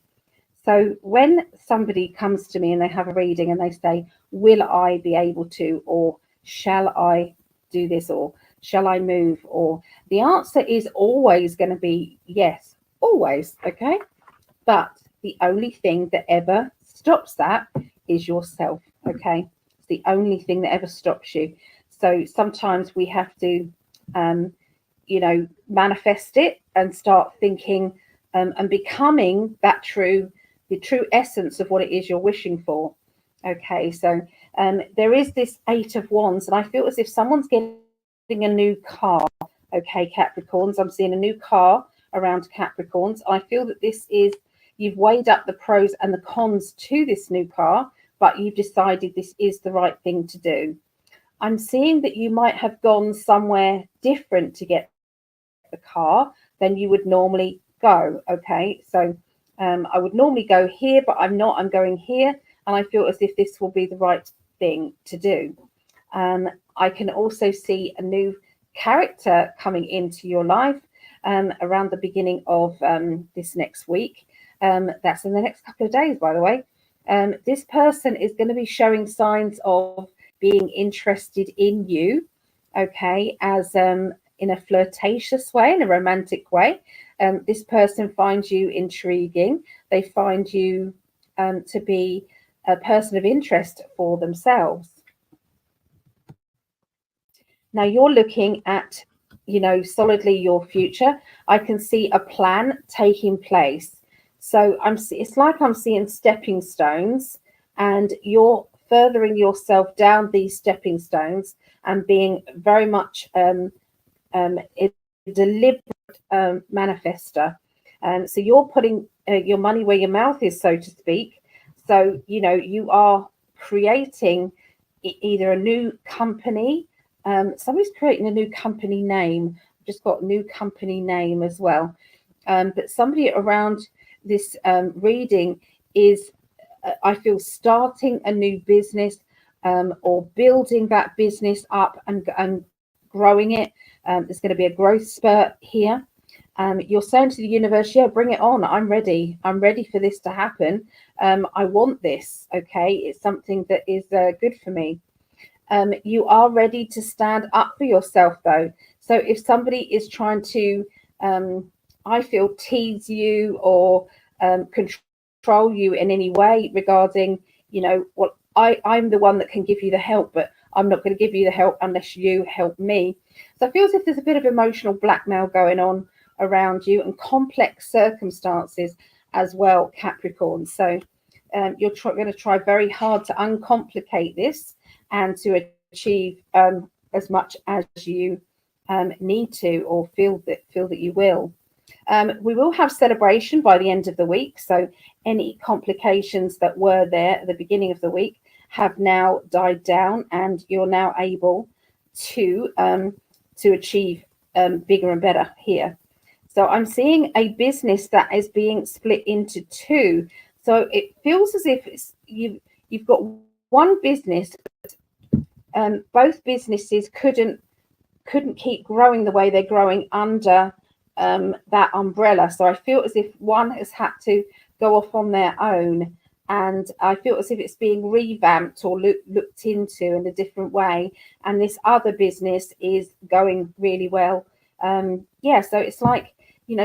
So when somebody comes to me and they have a reading and they say, will I be able to, or shall I do this, or shall I move, or the answer is always going to be yes, always, okay? But the only thing that ever stops that is yourself, okay? It's the only thing that ever stops you. So sometimes we have to, you know, manifest it and start thinking and becoming that the true essence of what it is you're wishing for. Okay, so there is this Eight of Wands, and I feel as if someone's getting a new car. Okay, Capricorns, I'm seeing a new car around Capricorns. I feel that this is, you've weighed up the pros and the cons to this new car, but you've decided this is the right thing to do. I'm seeing that you might have gone somewhere different to get the car than you would normally go. Okay, so I would normally go here, but I'm not. I'm going here, and I feel as if this will be the right thing to do. I can also see a new character coming into your life around the beginning of this next week. That's in the next couple of days, by the way. This person is going to be showing signs of being interested in you, okay, as in a flirtatious way, in a romantic way. This person finds you intriguing. They find you to be a person of interest for themselves. Now you're looking at, you know, solidly your future. I can see a plan taking place. So it's like I'm seeing stepping stones, and you're furthering yourself down these stepping stones and being very much a deliberate manifester. So you're putting your money where your mouth is, so to speak. So, you know, you are creating either a new company. Somebody's creating a new company name. I've just got new company name as well. But somebody around this reading is, I feel, starting a new business or building that business up and growing it. There's going to be a growth spurt here. You're saying to the universe, yeah, bring it on. I'm ready. I'm ready for this to happen. I want this. Okay. It's something that is good for me. You are ready to stand up for yourself, though. So if somebody is trying to, I feel, tease you or control you in any way regarding, you know, well, I'm the one that can give you the help, but I'm not going to give you the help unless you help me. So I feel as if there's a bit of emotional blackmail going on around you and complex circumstances as well, Capricorn. So you're going to try very hard to uncomplicate this and to achieve as much as you need to, or feel that you will. We will have celebration by the end of the week. So any complications that were there at the beginning of the week have now died down, and you're now able to achieve bigger and better here. So I'm seeing a business that is being split into two. So it feels as if you've got one business, but both businesses couldn't keep growing the way they're growing under that umbrella. So I feel as if one has had to go off on their own, and I feel as if it's being revamped or looked into in a different way, and this other business is going really well. Yeah, so it's like,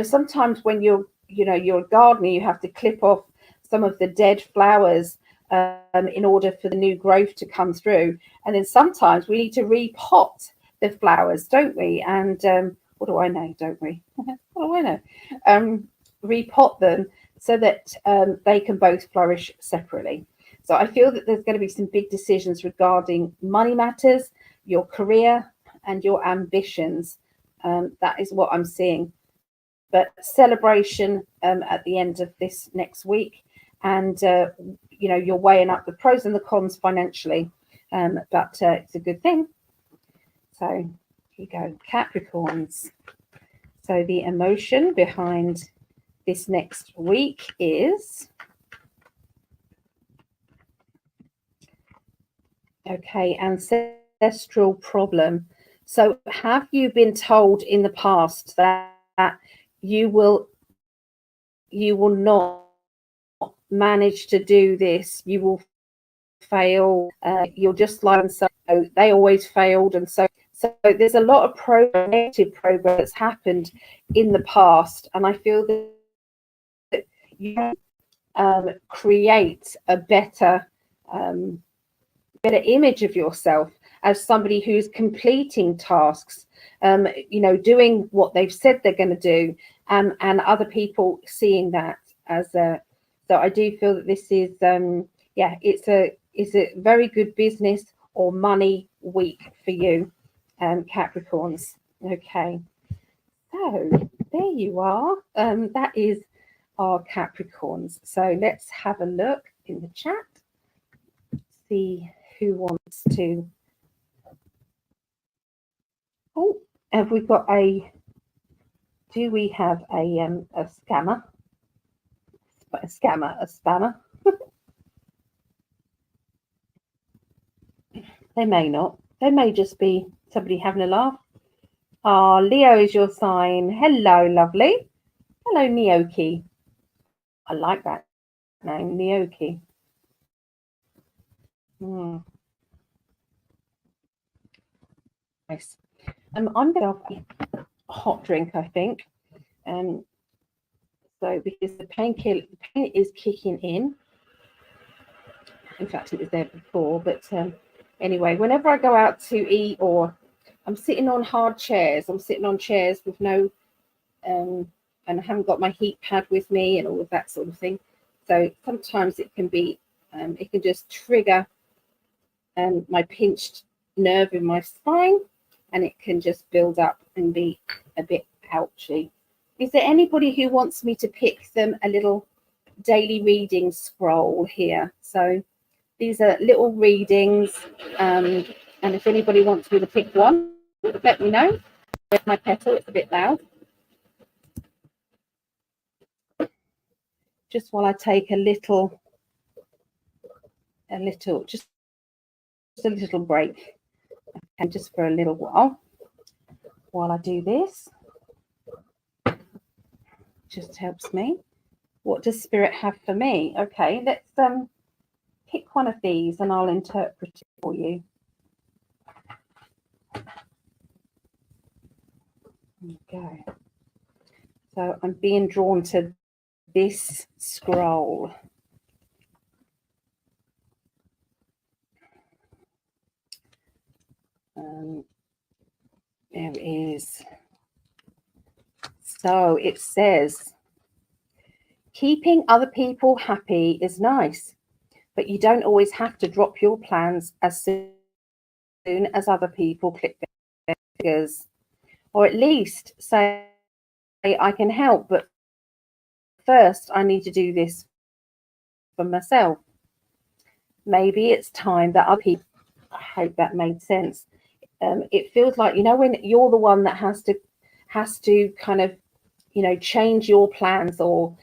sometimes when you're a gardener, you have to clip off some of the dead flowers in order for the new growth to come through, and then sometimes we need to repot the flowers, don't we? And what do I know, don't we? What do I know? Repot them so that they can both flourish separately. So I feel that there's going to be some big decisions regarding money matters, your career, and your ambitions. That is what I'm seeing. But celebration at the end of this next week, and you're weighing up the pros and the cons financially, but it's a good thing. So here you go, Capricorns. So the emotion behind this next week is, okay, ancestral problem. So have you been told in the past that you will not manage to do this, you will fail, you're just like, so they always failed, and so there's a lot of progress that's happened in the past, and I feel that you create a better image of yourself as somebody who's completing tasks, doing what they've said they're going to do, and other people seeing that as a. So I do feel that this is it's a very good business or money week for you, Capricorns. Okay, so there you are. That is our Capricorns. So let's have a look in the chat, see who wants to. Oh, have we got do we have a scammer? A spammer? They may not. They may just be somebody having a laugh. Ah, Leo is your sign. Hello, lovely. Hello, Neoki. I like that name, Neoki. Nice. I'm going to have a hot drink, I think. So because the pain is kicking in. In fact, it was there before, but anyway, whenever I go out to eat, or I'm sitting on hard chairs, I'm sitting on chairs with no, and I haven't got my heat pad with me and all of that sort of thing. So sometimes it can be, it can just trigger my pinched nerve in my spine, and it can just build up and be a bit ouchy. Is there anybody who wants me to pick them a little daily reading scroll here? So these are little readings, and if anybody wants me to pick one, let me know. There's my kettle, it's a bit loud. Just while I take a little just a little break, and just for a little while I do this. Just helps me. What does Spirit have for me? Okay, let's pick one of these and I'll interpret it for you. There you go. So I'm being drawn to this scroll. There it is. So it says, keeping other people happy is nice, but you don't always have to drop your plans as soon as other people click their fingers, or at least say, I can help, but first I need to do this for myself. Maybe it's time that other people, I hope that made sense. It feels like, when you're the one that has to kind of, change your plans, or,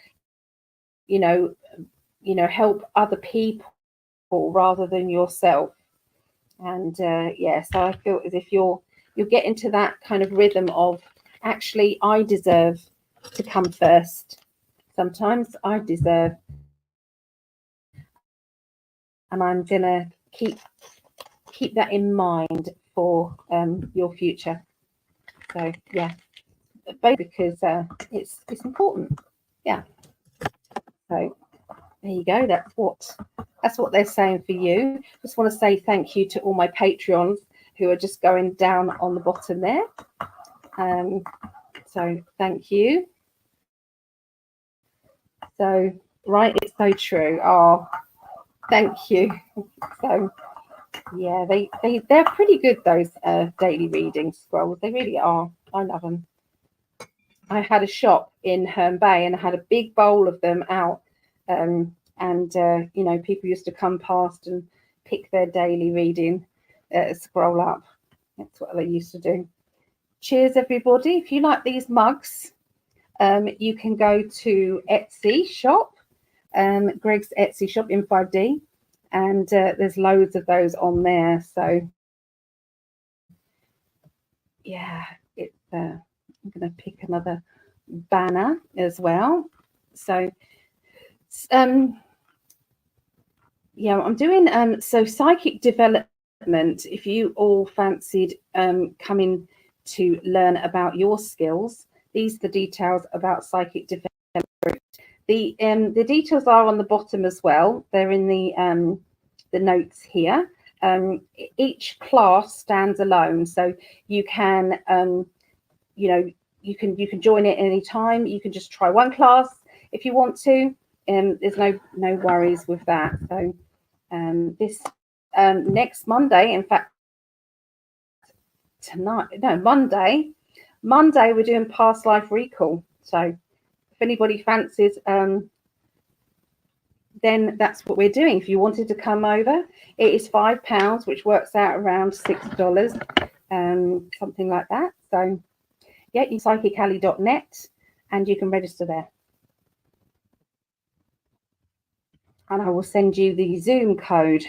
help other people rather than yourself. And so I feel as if you'll get into that kind of rhythm of, actually, I deserve to come first. Sometimes I deserve, and I'm gonna keep that in mind for your future. So yeah, both because it's important. Yeah. So there you go. That's what they're saying for you. Just want to say thank you to all my Patreons who are just going down on the bottom there. So thank you. So right, it's so true. Oh, thank you. So yeah, they're pretty good, those daily reading scrolls. They really are. I love them. I had a shop in Herne Bay and I had a big bowl of them out. People used to come past and pick their daily reading scroll up. That's what they used to do. Cheers, everybody. If you like these mugs, you can go to Etsy shop, Greg's Etsy shop in 5D, and there's loads of those on there. So yeah, it's I'm going to pick another banner as well. So yeah, I'm doing so psychic development. If you all fancied coming to learn about your skills, these are the details about psychic development. The details are on the bottom as well. They're in the notes here. Each class stands alone, so you can you can join it any time. You can just try one class if you want to. There's no worries with that. So this next Monday, in fact, Monday we're doing past life recall. So if anybody fancies, then that's what we're doing. If you wanted to come over, it is £5, which works out around $6, something like that. So yeah, you psychically.net and you can register there. And I will send you the Zoom code.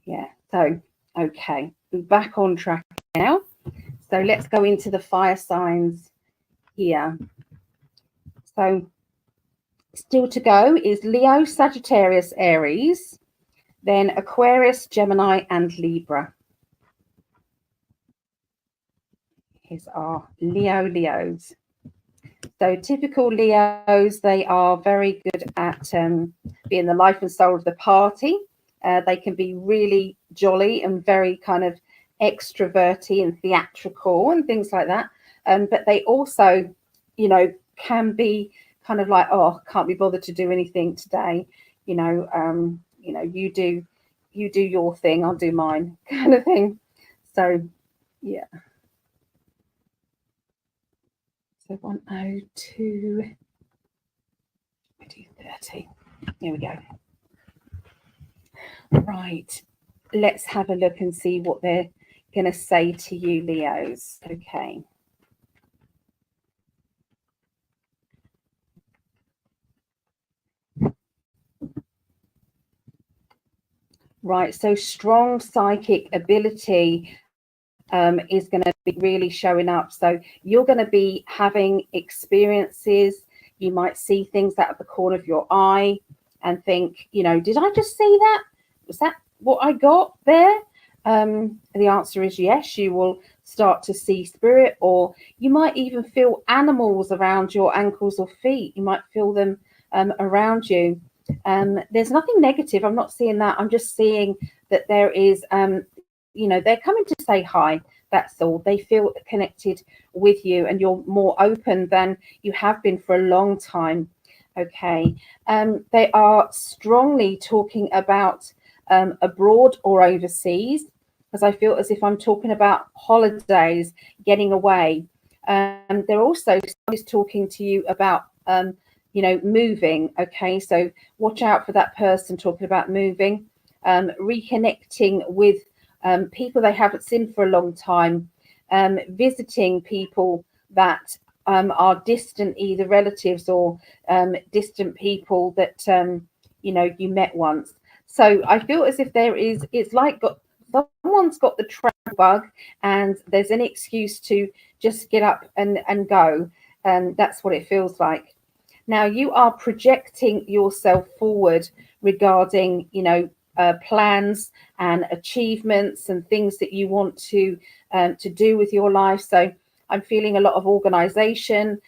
Yeah, so okay, we're back on track now. So let's go into the fire signs here. So still to go is Leo, Sagittarius, Aries, then Aquarius, Gemini, and Libra. Here's our Leos. So typical Leos, they are very good at being the life and soul of the party. They can be really jolly and very kind of extroverty and theatrical and things like that. But they also, can be kind of like, oh, can't be bothered to do anything today. You do your thing, I'll do mine, kind of thing. So yeah. So 102, we do 30. Here we go. Right, let's have a look and see what they're going to say to you, Leos. Okay. Right, so strong psychic ability is going to be really showing up. So you're going to be having experiences. You might see things out of the corner of your eye and think, did I just see that? Was that what I got there? The answer is yes. You will start to see spirit, or you might even feel animals around your ankles or feet. You might feel them around you. There's nothing negative. I'm not seeing that. I'm just seeing that there is they're coming to say hi. That's all. They feel connected with you, and you're more open than you have been for a long time. Okay. They are strongly talking about abroad or overseas, because I feel as if I'm talking about holidays, getting away. They're also talking to you about moving. Okay, so watch out for that person talking about moving, reconnecting with people they haven't seen for a long time, visiting people that are distant, either relatives or distant people that you met once. So I feel as if it's like someone's got the travel bug, and there's an excuse to just get up and go. That's what it feels like. Now you are projecting yourself forward regarding, plans and achievements and things that you want to do with your life. So I'm feeling a lot of organization,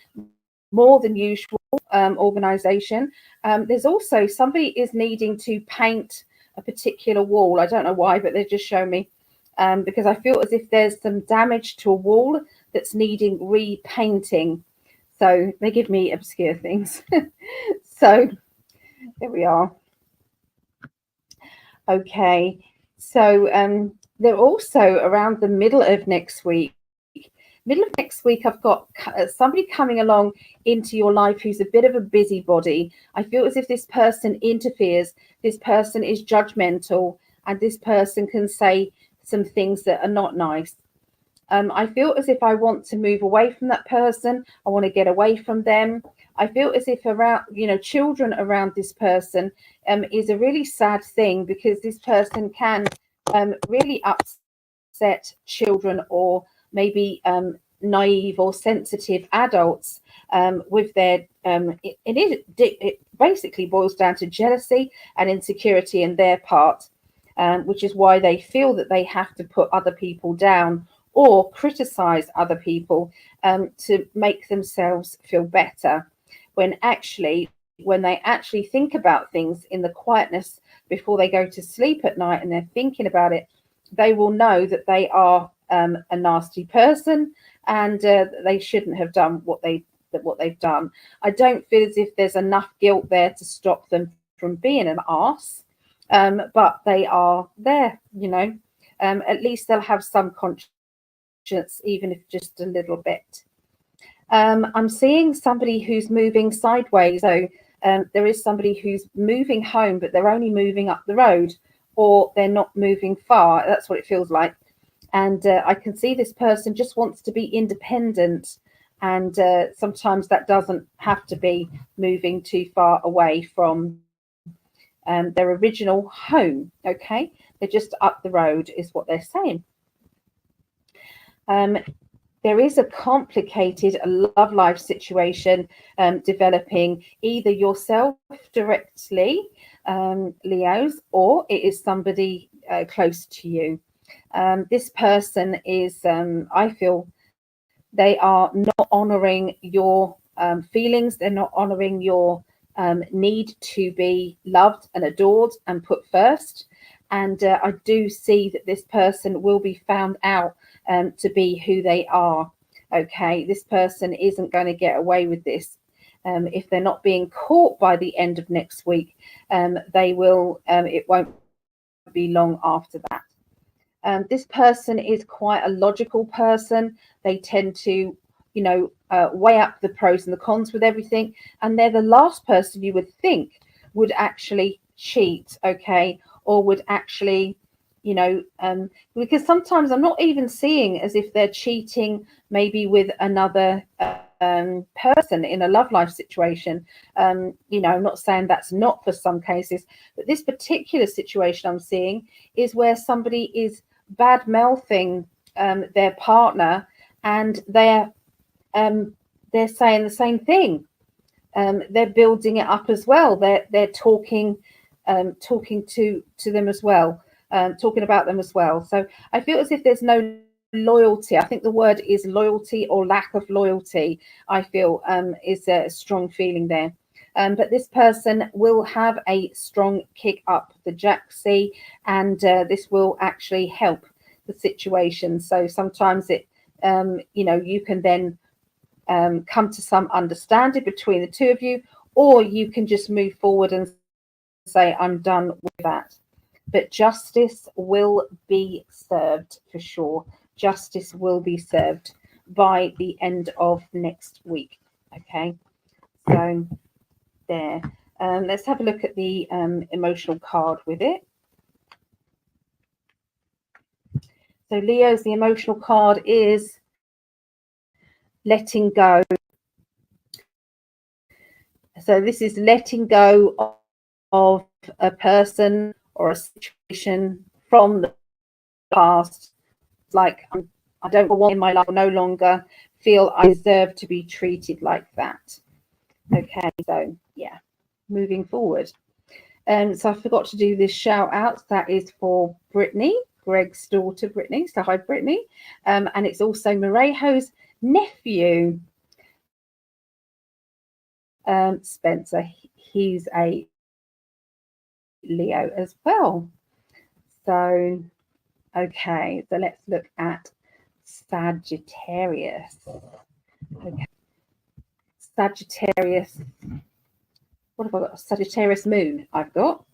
more than usual organization. There's also somebody is needing to paint a particular wall. I don't know why, but they just show me because I feel as if there's some damage to a wall that's needing repainting. So they give me obscure things. So there we are. Okay. So they're also around the middle of next week. Middle of next week, I've got somebody coming along into your life who's a bit of a busybody. I feel as if this person interferes. This person is judgmental, and this person can say some things that are not nice. I feel as if I want to move away from that person. I want to get away from them. I feel as if around, children around this person is a really sad thing, because this person can really upset children, or maybe naive or sensitive adults with their it basically boils down to jealousy and insecurity in their part, which is why they feel that they have to put other people down or criticize other people to make themselves feel better, when they actually think about things in the quietness before they go to sleep at night, and they're thinking about it, they will know that they are a nasty person, and they shouldn't have done what they've done. I don't feel as if there's enough guilt there to stop them from being an arse, but they are there. At least they'll have some conscience, even if just a little bit. I'm seeing somebody who's moving sideways. So there is somebody who's moving home, but they're only moving up the road, or they're not moving far. That's what it feels like. And I can see this person just wants to be independent. And sometimes that doesn't have to be moving too far away from their original home. Okay, they're just up the road is what they're saying. There is a complicated love life situation developing, either yourself directly, Leos, or it is somebody close to you. This person is, I feel, they are not honoring your feelings. They're not honoring your need to be loved and adored and put first. And I do see that this person will be found out to be who they are. Okay, this person isn't going to get away with this. If they're not being caught by the end of next week, they will. It won't be long after that. This person is quite a logical person. They tend to, weigh up the pros and the cons with everything, and they're the last person you would think would actually cheat, okay, or would actually, because sometimes I'm not even seeing as if they're cheating maybe with another person in a love life situation. I'm not saying that's not for some cases, but this particular situation I'm seeing is where somebody is bad mouthing their partner, and they're saying the same thing. They're building it up as well. They're talking to them as well, talking about them as well. So I feel as if there's no loyalty. I think the word is loyalty, or lack of loyalty. I feel is a strong feeling there. But this person will have a strong kick up the Jack C, and this will actually help the situation. So sometimes it, you know, you can then come to some understanding between the two of you, or you can just move forward and say, I'm done with that. But justice will be served for sure. Justice will be served by the end of next week. Okay, so there. Let's have a look at the emotional card with it. So Leo's, the emotional card is letting go. So this is letting go of a person or a situation from the past. Like, I don't want in my life, no longer feel I deserve to be treated like that. Okay, so yeah, moving forward. So I forgot to do this shout out. That is for Brittany, Greg's daughter, Brittany. So hi, Brittany. And it's also Marejo's nephew, Spencer. He's a Leo as well. So, okay, so let's look at Sagittarius. Okay. Sagittarius. What have I got? Sagittarius moon. I've got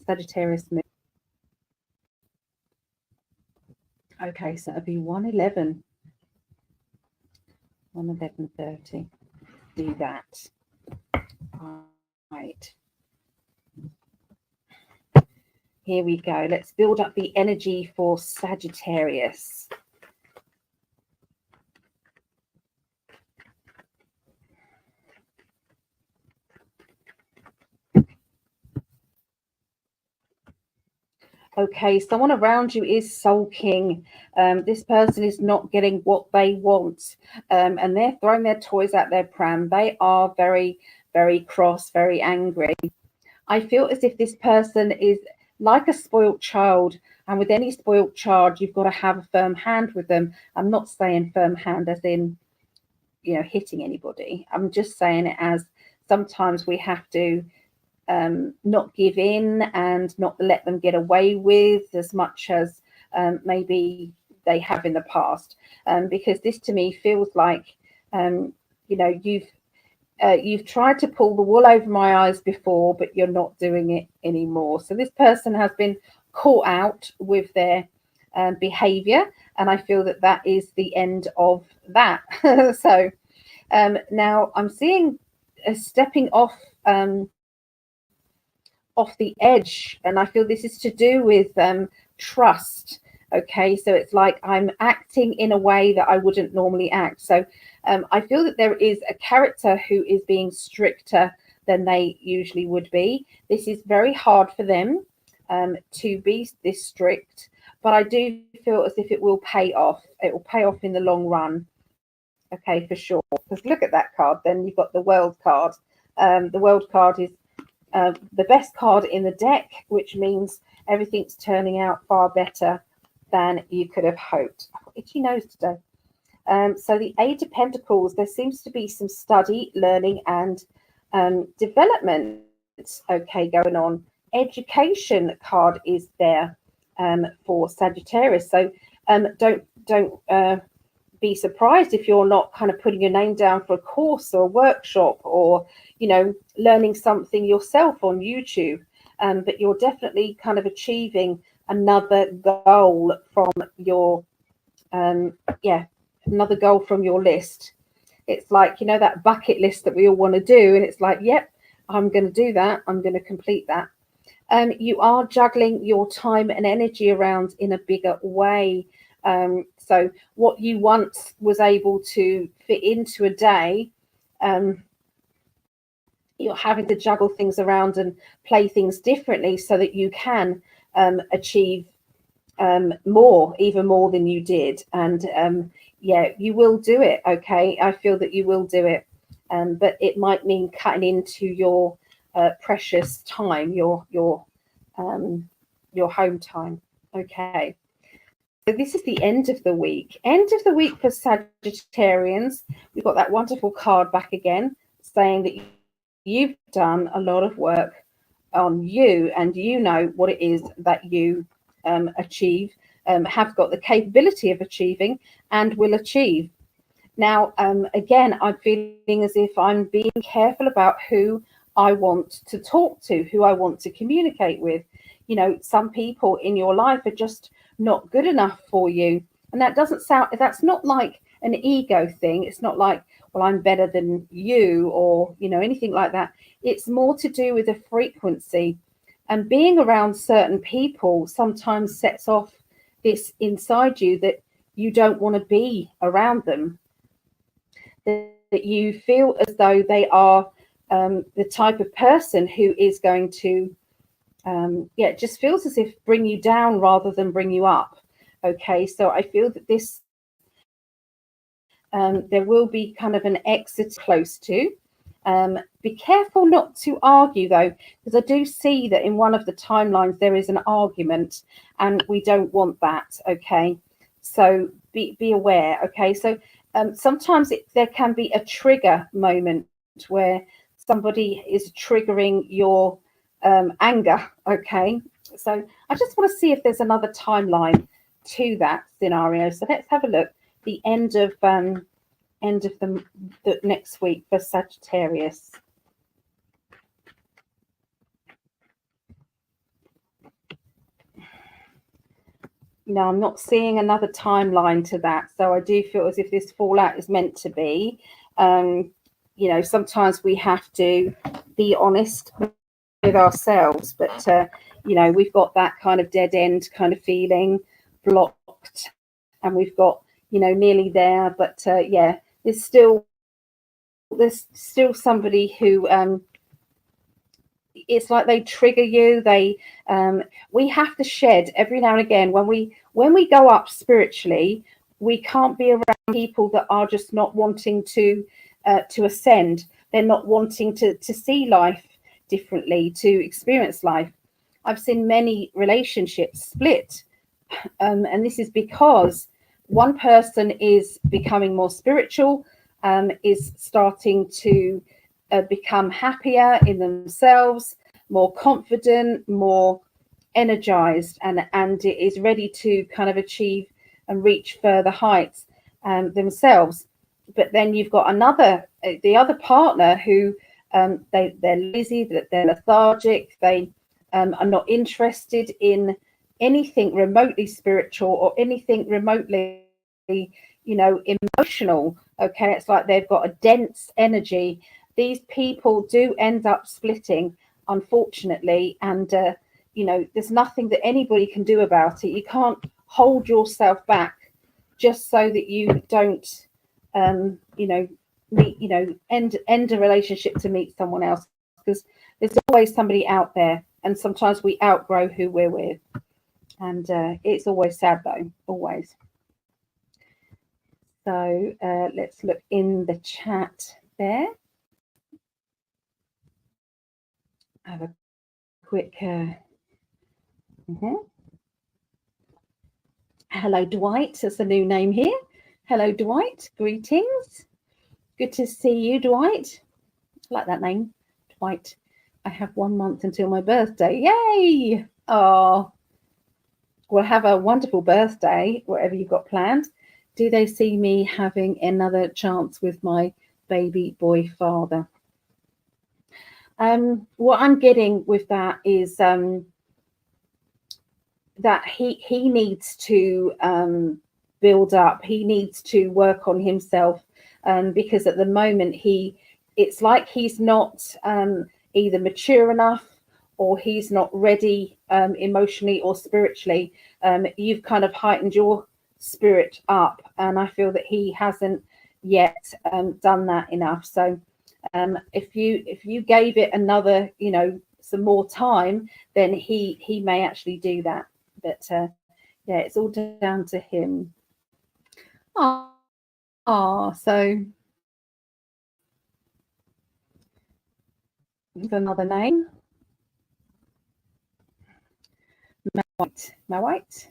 Sagittarius moon. Okay, so it'll be 111. 111:30. Do that. Right. Here we go. Let's build up the energy for Sagittarius. Okay, someone around you is sulking. This person is not getting what they want, and they're throwing their toys at their pram. They are very, very cross, very angry. I feel as if this person is like a spoilt child, and with any spoilt child, you've got to have a firm hand with them. I'm not saying firm hand as in, you know, hitting anybody. I'm just saying it as sometimes we have to not give in and not let them get away with as much as maybe they have in the past. Because this to me feels like, you know, you've tried to pull the wool over my eyes before, but you're not doing it anymore. So this person has been caught out with their behavior, and I feel that that is the end of that. So now I'm seeing stepping off the edge, and I feel this is to do with trust. Okay, so it's like I'm acting in a way that I wouldn't normally act. So I feel that there is a character who is being stricter than they usually would be. This is very hard for them to be this strict, but I do feel as if it will pay off. It will pay off in the long run. Okay, for sure. Because look at that card. Then you've got the World card. The World card is the best card in the deck, which means everything's turning out far better than you could have hoped. I've got itchy nose today. So the Eight of Pentacles, there seems to be some study, learning, and development, okay, going on. Education card is there for Sagittarius. So don't be surprised if you're not kind of putting your name down for a course or a workshop, or, you know, learning something yourself on YouTube. But you're definitely kind of achieving another goal from your another goal from your list. It's like, you know, that bucket list that we all want to do, and it's like, yep, I'm going to do that, I'm going to complete that. You are juggling your time and energy around in a bigger way. So what you once was able to fit into a day, you're having to juggle things around and play things differently so that you can achieve more, even more than you did. And yeah, you will do it. Okay, I feel that you will do it, but it might mean cutting into your precious time, your home time. Okay, so this is the end of the week. End of the week for Sagittarians. We've got that wonderful card back again saying that you've done a lot of work on you, and you know what it is that you achieve. have got the capability of achieving and will achieve. Now, again, I'm feeling as if I'm being careful about who I want to talk to, who I want to communicate with. You know, some people in your life are just not good enough for you. And that doesn't sound, that's not like an ego thing. It's not like, well, I'm better than you, or, you know, anything like that. It's more to do with the frequency. And being around certain people sometimes sets off this inside you that you don't want to be around them, that you feel as though they are the type of person who is going to, it just feels as if bring you down rather than bring you up. Okay, so I feel that this, there will be kind of an exit close to. Be careful not to argue though, because I do see that in one of the timelines there is an argument, and we don't want that. Okay, so be aware. Okay, so sometimes there can be a trigger moment where somebody is triggering your anger. Okay, so I just want to see if there's another timeline to that scenario. So let's have a look. The end of the next week for Sagittarius. No, I'm not seeing another timeline to that. So I do feel as if this fallout is meant to be. You know, sometimes we have to be honest with ourselves, but you know, we've got that kind of dead end kind of feeling, blocked, and we've got, you know, nearly there, but yeah, there's still somebody who it's like they trigger you. They we have to shed every now and again when we go up spiritually. We can't be around people that are just not wanting to ascend. They're not wanting to see life differently, to experience life. I've seen many relationships split, and this is because one person is becoming more spiritual, is starting to become happier in themselves, more confident, more energized, and it is ready to kind of achieve and reach further heights themselves. But then you've got the other partner who they're lazy, that they're lethargic, they are not interested in anything remotely spiritual or anything remotely, you know, emotional. Okay, it's like they've got a dense energy. These people do end up splitting, unfortunately, and you know, there's nothing that anybody can do about it. You can't hold yourself back just so that you don't you know, end a relationship to meet someone else, because there's always somebody out there, and sometimes we outgrow who we're with, and it's always sad though, always. So let's look in the chat there. Have a quick hello Dwight, that's a new name here. Hello Dwight, greetings, good to see you, Dwight. I like that name, Dwight. I have 1 month until my birthday. Yay! Oh, well, have a wonderful birthday, whatever you've got planned. Do they see me having another chance with my baby boy father? What I'm getting with that is that he needs to build up. He needs to work on himself, because at the moment it's like he's not either mature enough, or he's not ready emotionally or spiritually. You've kind of heightened your spirit up, and I feel that he hasn't yet done that enough. So if you gave it another, you know, some more time, then he may actually do that. But yeah, it's all down to him. So another name, Mawite.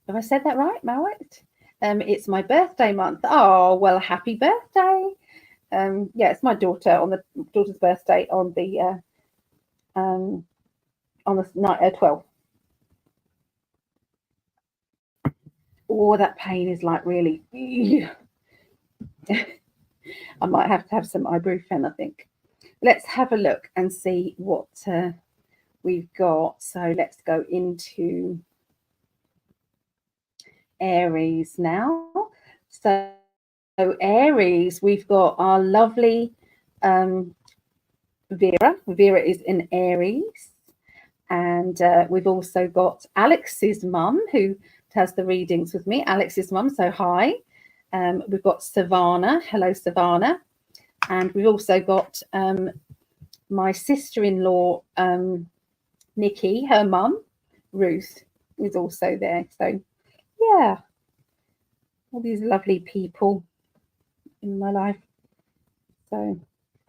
Have I said that right, Mawite? It's my birthday month. Oh well, happy birthday. Yeah, it's my daughter's birthday on the night 12th. Oh, that pain is like really. I might have to have some ibuprofen, I think. Let's have a look and see what we've got. So let's go into Aries now. So Aries, we've got our lovely Vera. Vera is in Aries. And we've also got Alex's mum, who does the readings with me. Alex's mum, so hi. We've got Savannah. Hello, Savannah. And we've also got my sister-in-law, Nikki, her mum, Ruth, is also there. So, yeah, all these lovely people in my life. So,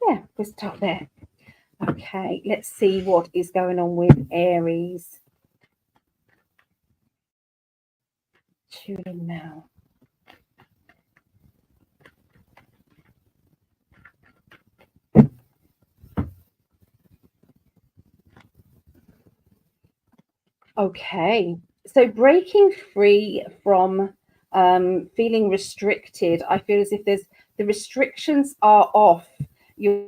yeah, we'll stop there. Okay, let's see what is going on with Aries. Tune in now. Okay, so breaking free from feeling restricted, I feel as if the restrictions are off your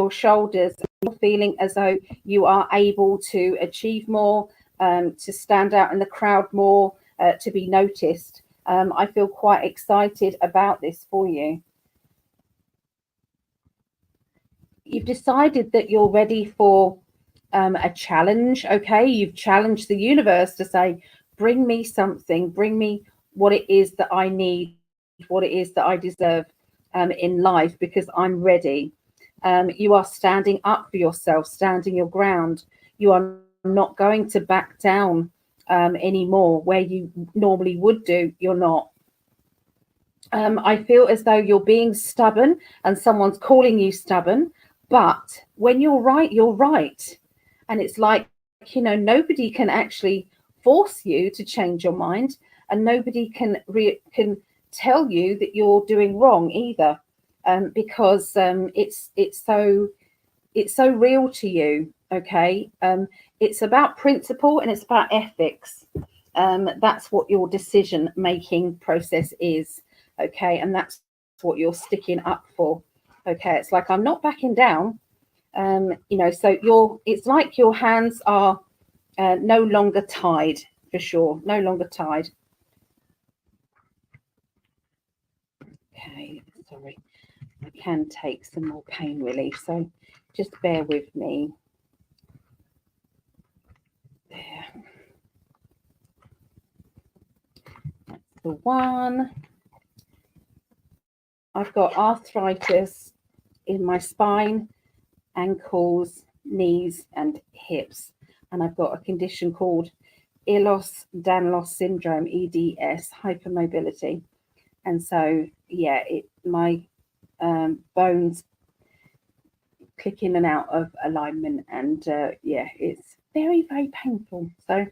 shoulders. You're feeling as though you are able to achieve more, to stand out in the crowd more, to be noticed. I feel quite excited about this for you. You've decided that you're ready for a challenge. Okay, you've challenged the universe to say, bring me something, bring me what it is that I need, what it is that I deserve in life, because I'm ready. You are standing up for yourself, standing your ground. You are not going to back down anymore where you normally would do. You're not. I feel as though you're being stubborn and someone's calling you stubborn, but when you're right, you're right. And it's like, nobody can actually force you to change your mind, and nobody can tell you that you're doing wrong either, because it's so real to you. Okay, it's about principle and it's about ethics. That's what your decision making process is. Okay, and that's what you're sticking up for. Okay, it's like, I'm not backing down. So it's like your hands are no longer tied, for sure, no longer tied. Okay, sorry, I can take some more pain relief, so just bear with me. There, that's the one. I've got arthritis in my spine, ankles, knees, and hips. And I've got a condition called Ehlers-Danlos syndrome, EDS, hypermobility. And so, yeah, my bones click in and out of alignment. And yeah, it's very, very painful. So,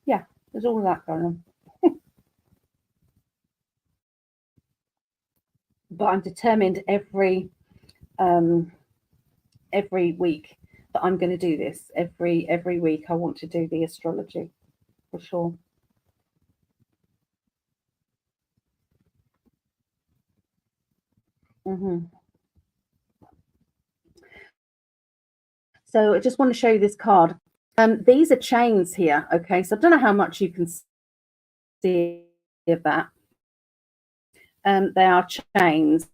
yeah, there's all of that going on. But I'm determined every week that I'm going to do this. Every week I want to do the astrology, for sure. Mm-hmm. So I just want to show you this card. These are chains here. Okay, so I don't know how much you can see of that. They are chains,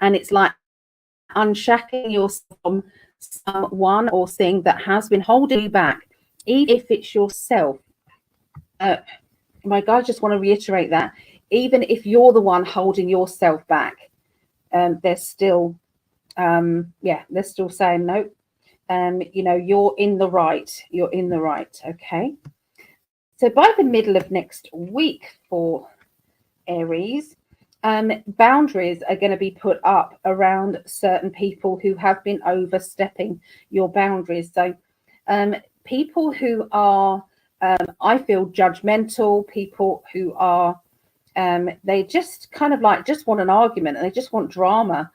and it's like unshackling yourself from someone or thing that has been holding you back, even if it's yourself. My God, I just want to reiterate that. Even if you're the one holding yourself back, they're still, they're still saying no. You're in the right. You're in the right. Okay. So by the middle of next week for Aries, boundaries are going to be put up around certain people who have been overstepping your boundaries. So people who are, I feel, judgmental, people who are, they just kind of like just want an argument and they just want drama.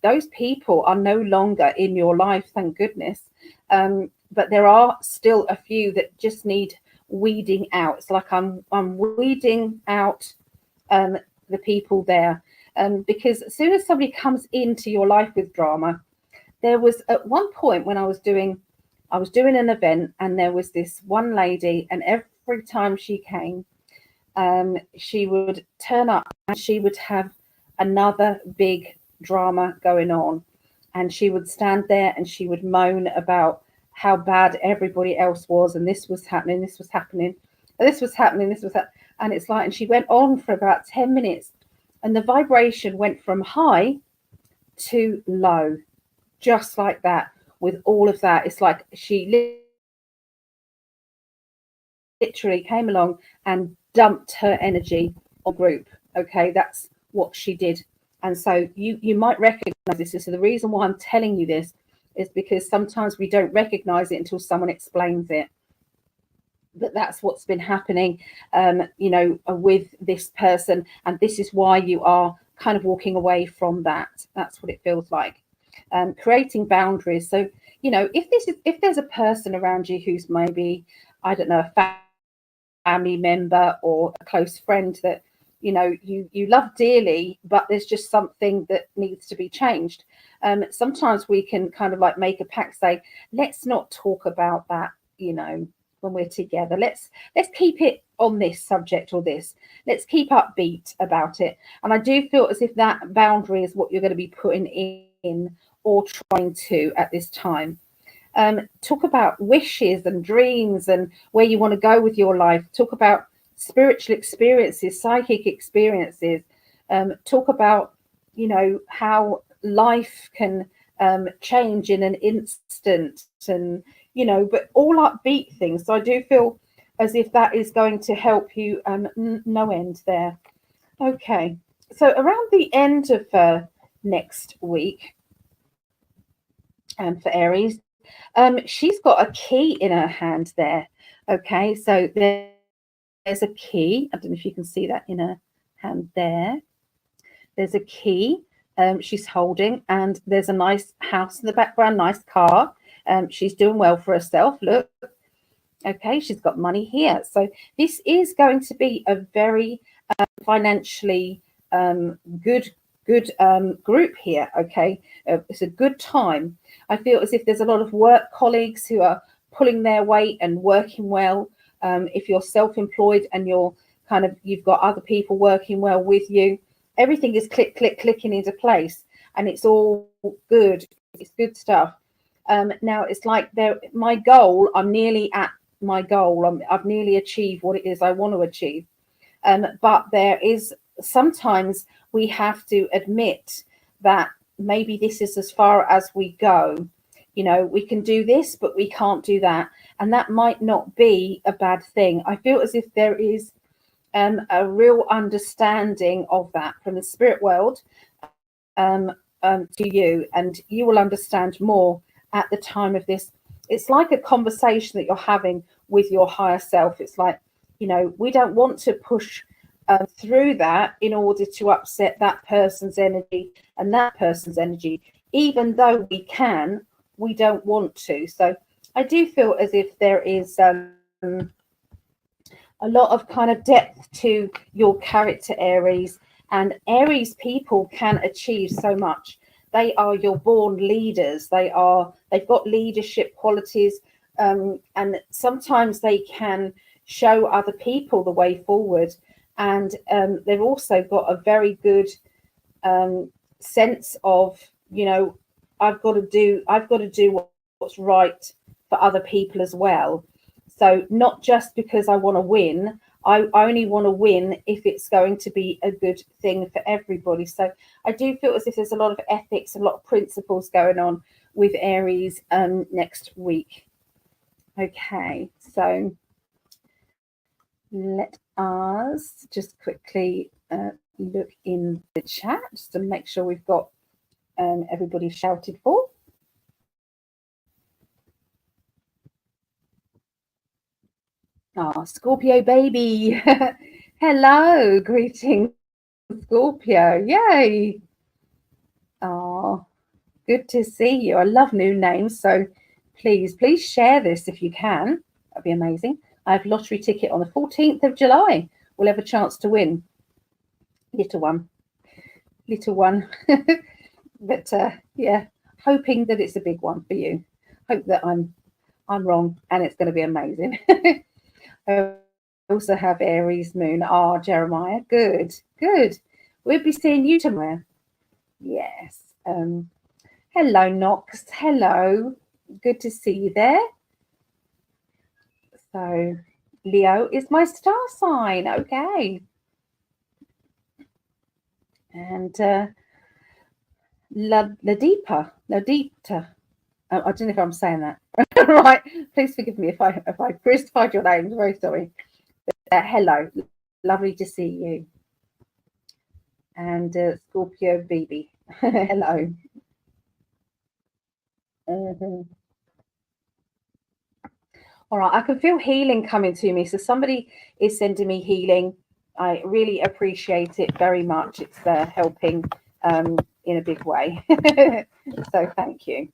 Those people are no longer in your life, thank goodness. But there are still a few that just need weeding out. It's like I'm weeding out the people there, because as soon as somebody comes into your life with drama, there was at one point when I was doing an event, and there was this one lady, and every time she came, she would turn up and she would have another big drama going on, and she would stand there and she would moan about how bad everybody else was, and this was happening, this was happening, and this was happening, this was that, and it's like, and she went on for about 10 minutes, and the vibration went from high to low, just like that. With all of that, it's like she literally came along and dumped her energy on group. Okay, that's what she did. And so you might recognize this. So the reason why I'm telling you this is because sometimes we don't recognize it until someone explains it. But that's what's been happening, with this person, and this is why you are kind of walking away from that. That's what it feels like. Creating boundaries. So, if there's a person around you who's maybe, I don't know, a family member or a close friend that you love dearly, but there's just something that needs to be changed. Sometimes we can kind of like make a pact, say, let's not talk about that, when we're together. Let's keep it on this subject or this. Let's keep upbeat about it. And I do feel as if that boundary is what you're going to be putting in or trying to at this time. Talk about wishes and dreams and where you want to go with your life. Talk about spiritual experiences, psychic experiences. Talk about, how life can change in an instant, and, but all upbeat things. So I do feel as if that is going to help you no end there. Okay. So around the end of next week, for Aries, she's got a key in her hand there. Okay, so there's a key. I don't know if you can see that in her hand there. There's a key she's holding, and there's a nice house in the background, nice car. She's doing well for herself. Look, okay, she's got money here. So this is going to be a very financially good group here. Okay, it's a good time. I feel as if there's a lot of work colleagues who are pulling their weight and working well. If you're self-employed and you've got other people working well with you, everything is clicking into place, and it's all good. It's good stuff. Now it's like my goal. I'm nearly at my goal. I've nearly achieved what it is I want to achieve. But there is sometimes we have to admit that maybe this is as far as we go. We can do this, but we can't do that. And that might not be a bad thing. I feel as if there is a real understanding of that from the spirit world to you, and you will understand more at the time of this. It's like a conversation that you're having with your higher self. It's like, we don't want to push through that in order to upset that person's energy and that person's energy. Even though we don't want to. So I do feel as if there is a lot of kind of depth to your character, Aries, and Aries people can achieve so much. They are your born leaders. They've got leadership qualities, and sometimes they can show other people the way forward. And they've also got a very good sense of, I've got to do what's right for other people as well. So not just because I want to win, I only want to win if it's going to be a good thing for everybody. So I do feel as if there's a lot of ethics, a lot of principles going on with Aries next week. Okay, so let us just quickly look in the chat just to make sure we've got everybody shouted for. Scorpio baby. Hello, greetings, Scorpio. Yay. Good to see you. I love new names, so please share this if you can. That'd be amazing. I have lottery ticket on the 14th of July. We'll have a chance to win. Little one. But yeah, hoping that it's a big one for you. Hope that I'm wrong and it's going to be amazing. I also have Aries moon. Ah, Jeremiah, good. We'll be seeing you tomorrow. Yes. Hello, Knox. Hello. Good to see you there. So, Leo is my star sign. Okay. And Ladita. I don't know if I'm saying that right. Please forgive me if I crucified your name. I'm very sorry. But, hello. Lovely to see you. And Scorpio BB. Hello. All right, I can feel healing coming to me. So somebody is sending me healing. I really appreciate it very much. It's helping in a big way. So thank you.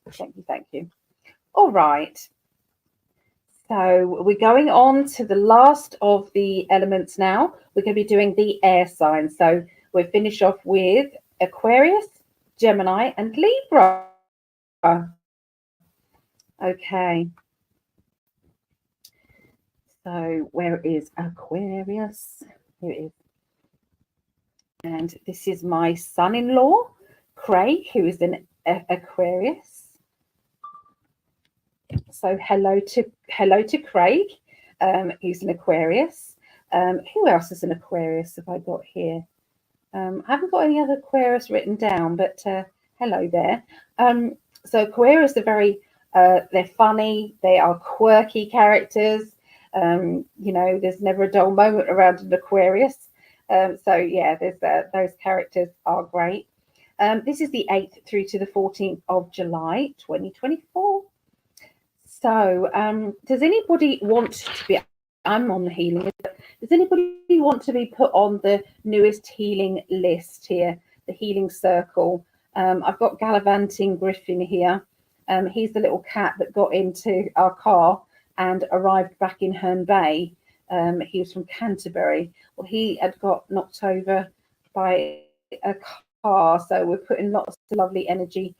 All right. So we're going on to the last of the elements now. We're going to be doing the air signs. So we'll finish off with Aquarius, Gemini, and Libra. Okay. So where is Aquarius? Here it is. And this is my son-in-law, Craig, who is an Aquarius. So hello to Craig, who's an Aquarius. Who else is an Aquarius have I got here? I haven't got any other Aquarius written down, but hello there. So Aquarius are very, they're funny. They are quirky characters. There's never a dull moment around an Aquarius. So yeah, those characters are great. This is the 8th through to the 14th of July, 2024. So does anybody want to be, I'm on the healing, does anybody want to be put on the newest healing list here, the healing circle? I've got Gallivanting Griffin here. He's the little cat that got into our car and arrived back in Herne Bay. He was from Canterbury. Well, he had got knocked over by a car, so we're putting lots of lovely energy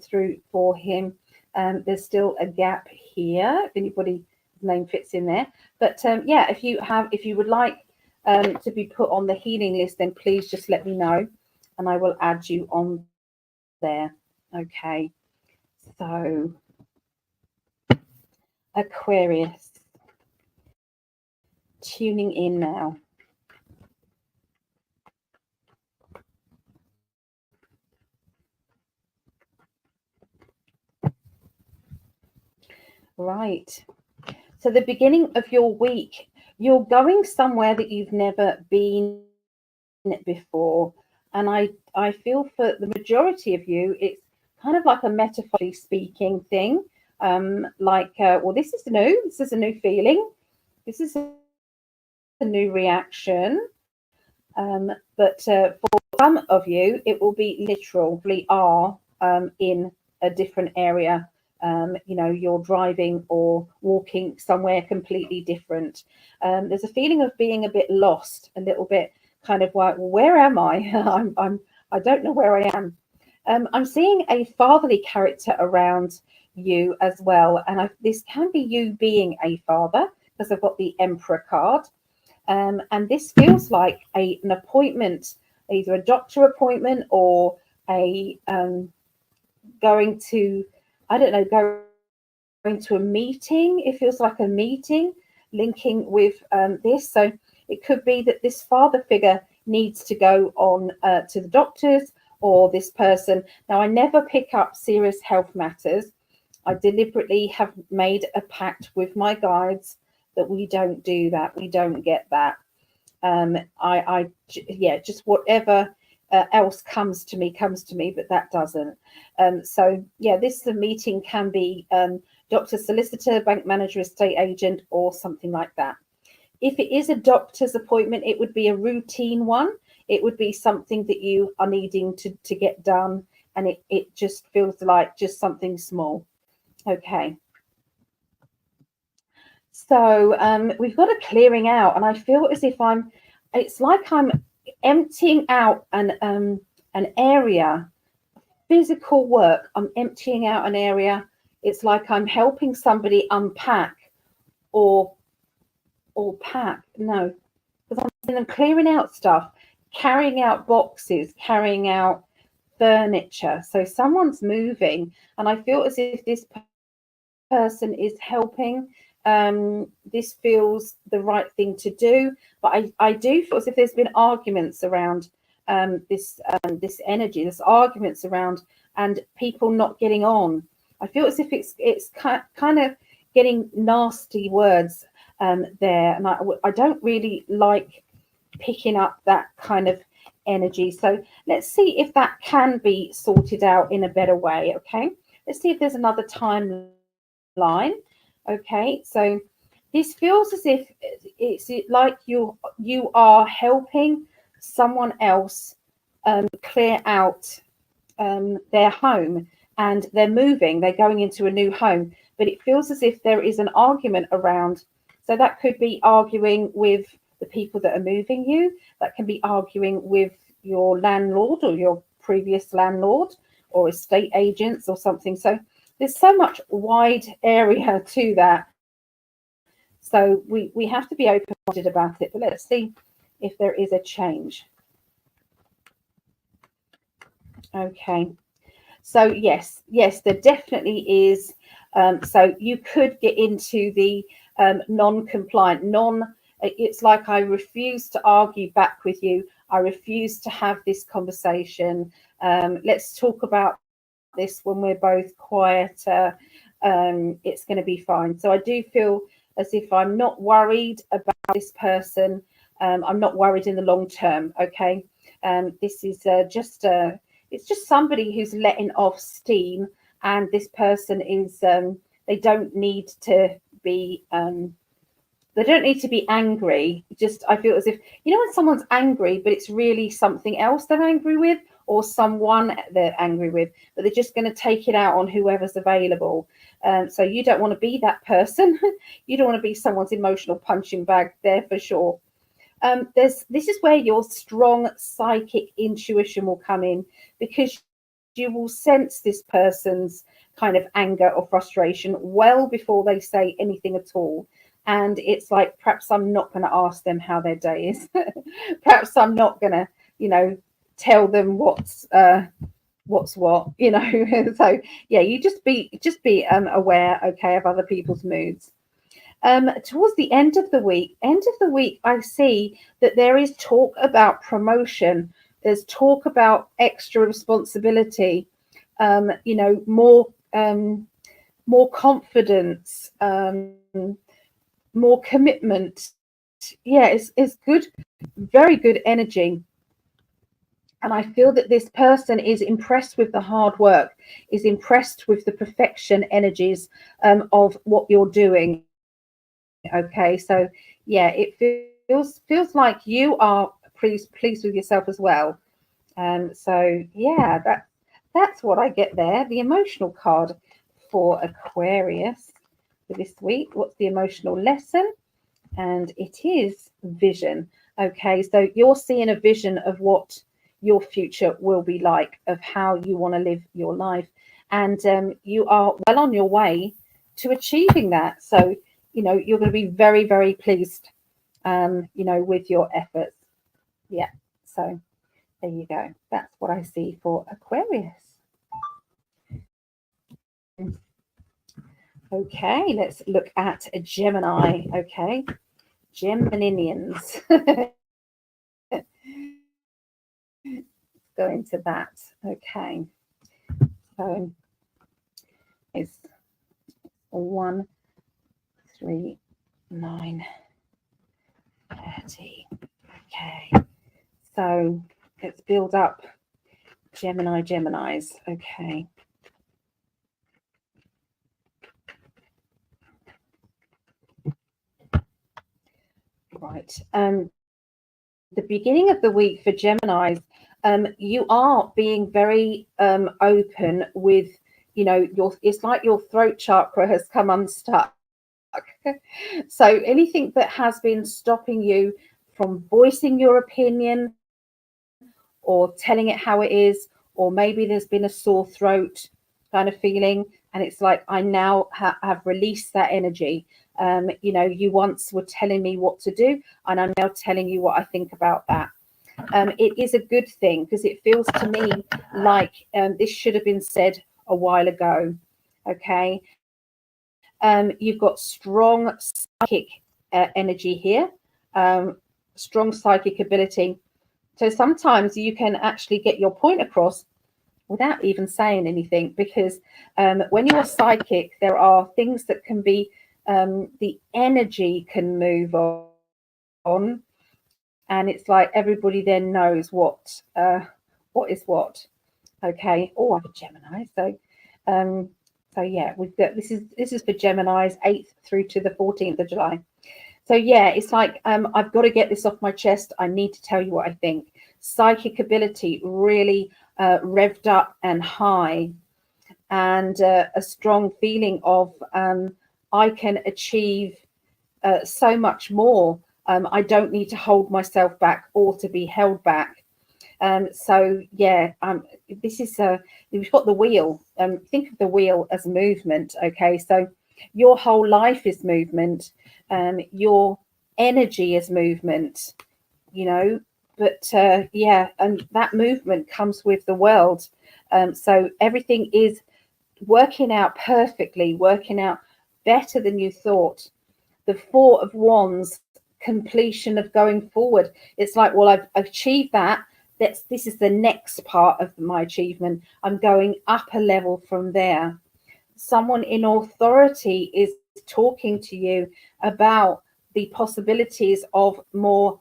through for him. There's still a gap here if anybody's name fits in there. But yeah, if you would like to be put on the healing list, then please just let me know and I will add you on there. Okay, so Aquarius, tuning in now. Right. So the beginning of your week, you're going somewhere that you've never been before. And I feel for the majority of you, it's kind of like a metaphorically speaking thing. Well, this is new. This is a new feeling. This is a new reaction. But for some of you, it will be literally are in a different area. You're driving or walking somewhere completely different. There's a feeling of being a bit lost, a little bit kind of like, well, where am I? I don't know where I am. I'm seeing a fatherly character around you as well, and this can be you being a father because I've got the Emperor card, and this feels like an appointment, either a doctor appointment or a going to, I don't know, going to a meeting. It feels like a meeting linking with this. So it could be that this father figure needs to go on to the doctors, or this person. Now, I never pick up serious health matters. I deliberately have made a pact with my guides that we don't do that. We don't get that. Just whatever else comes to me, but that doesn't. So yeah, the meeting can be doctor, solicitor, bank manager, estate agent, or something like that. If it is a doctor's appointment, it would be a routine one. It would be something that you are needing to get done, and it just feels like just something small. Okay. So we've got a clearing out, and I feel as if it's like I'm emptying out an area, physical work. I'm emptying out an area. It's like I'm helping somebody unpack or pack. No, because I'm clearing out stuff, carrying out boxes, carrying out furniture. So someone's moving, and I feel as if this person is helping. This feels the right thing to do, but I do feel as if there's been arguments around this energy. There's arguments around and people not getting on. I feel as if it's kind of getting nasty words there, and I don't really like picking up that kind of energy. So let's see if that can be sorted out in a better way. Okay, let's see if there's another timeline. Okay, so this feels as if it's like you are helping someone else clear out their home, and they're moving, they're going into a new home, but it feels as if there is an argument around. So that could be arguing with the people that are moving you, that can be arguing with your landlord or your previous landlord or estate agents or something. So there's so much wide area to that. So we have to be open-minded about it. But let's see if there is a change. Okay. So yes, there definitely is. So you could get into the non-compliant, it's like I refuse to argue back with you. I refuse to have this conversation. Let's talk about this when we're both quieter. It's going to be fine. So I do feel as if I'm not worried about this person. I'm not worried in the long term. Okay. This is it's just somebody who's letting off steam, and this person is they don't need to be angry. Just I feel as if, when someone's angry, but it's really something else they're angry with, or someone they're angry with, but they're just going to take it out on whoever's available. So you don't want to be that person. You don't want to be someone's emotional punching bag there for sure. This is where your strong psychic intuition will come in, because you will sense this person's kind of anger or frustration well before they say anything at all. And it's like, perhaps I'm not going to ask them how their day is. Perhaps I'm not going to, tell them what's what. So yeah, you just be aware, okay, of other people's moods. Towards the end of the week, I see that there is talk about promotion. There's talk about extra responsibility, more confidence, more commitment. Yeah, it's good, very good energy. And I feel that this person is impressed with the hard work, is impressed with the perfection energies of what you're doing. Okay, so yeah, it feels like you are pleased with yourself as well. So yeah, that's what I get there. The emotional card for Aquarius for this week. What's the emotional lesson? And it is vision. Okay, so you're seeing a vision of what your future will be like, of how you want to live your life, and you are well on your way to achieving that. So you're going to be very, very pleased with your efforts. Yeah, so there you go. That's what I see for Aquarius. Okay, let's look at a Gemini. Okay, Geminians. Go into that. Okay, so it's 1, 3, 9, 30. Okay, so let's build up Geminis. Okay. Right. The beginning of the week for Geminis, you are being very open with, it's like your throat chakra has come unstuck. So anything that has been stopping you from voicing your opinion or telling it how it is, or maybe there's been a sore throat kind of feeling, and it's like, I now have released that energy. You once were telling me what to do, and I'm now telling you what I think about that. It is a good thing, because it feels to me like this should have been said a while ago. Okay. You've got strong psychic energy here, strong psychic ability. So sometimes you can actually get your point across without even saying anything, because when you're psychic, there are things that can be, the energy can move on, and it's like everybody then knows what is what. Okay. Oh, I'm a Gemini, um, so yeah, we've got, this is for Gemini's 8th through to the 14th of July. So yeah, it's like, I've got to get this off my chest. I need to tell you what I think. Psychic ability really revved up and high, and a strong feeling of, I can achieve so much more. I don't need to hold myself back or to be held back. So yeah, this is we've got the wheel. Think of the wheel as movement. Okay, so your whole life is movement. Your energy is movement. You know, but yeah, and that movement comes with the world. So everything is working out perfectly, working out better than you thought. The Four of Wands, completion of going forward. It's like, well, I've achieved that. This is the next part of my achievement. I'm going up a level from there. Someone in authority is talking to you about the possibilities of more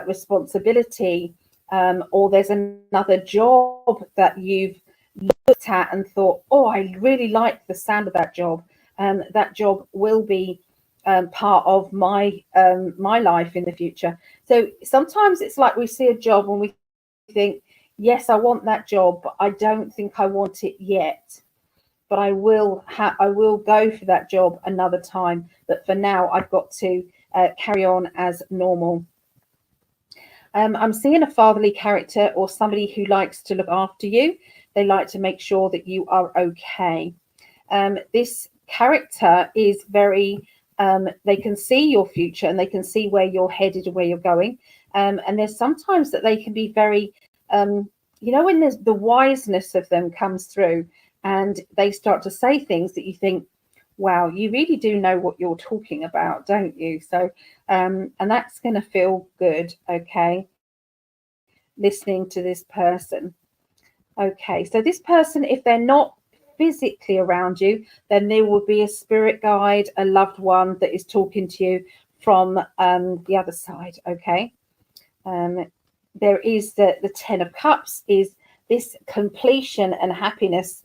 responsibility, or there's another job that you've looked at and thought, oh, I really like the sound of that job. That job will be part of my life in the future. So sometimes it's like we see a job and we think, yes, I want that job, but I don't think I want it yet. But I will go for that job another time. But for now, I've got to carry on as normal. I'm seeing a fatherly character, or somebody who likes to look after you. They like to make sure that you are okay. This character is very, they can see your future, and they can see where you're headed and where you're going. And there's sometimes that they can be very, when there's the wiseness of them comes through, and they start to say things that you think, wow, you really do know what you're talking about, don't you? So, and that's going to feel good. Okay. Listening to this person. Okay. So this person, if they're not physically around you, then there will be a spirit guide, a loved one that is talking to you from the other side. Okay. There is the 10 of Cups, is this completion and happiness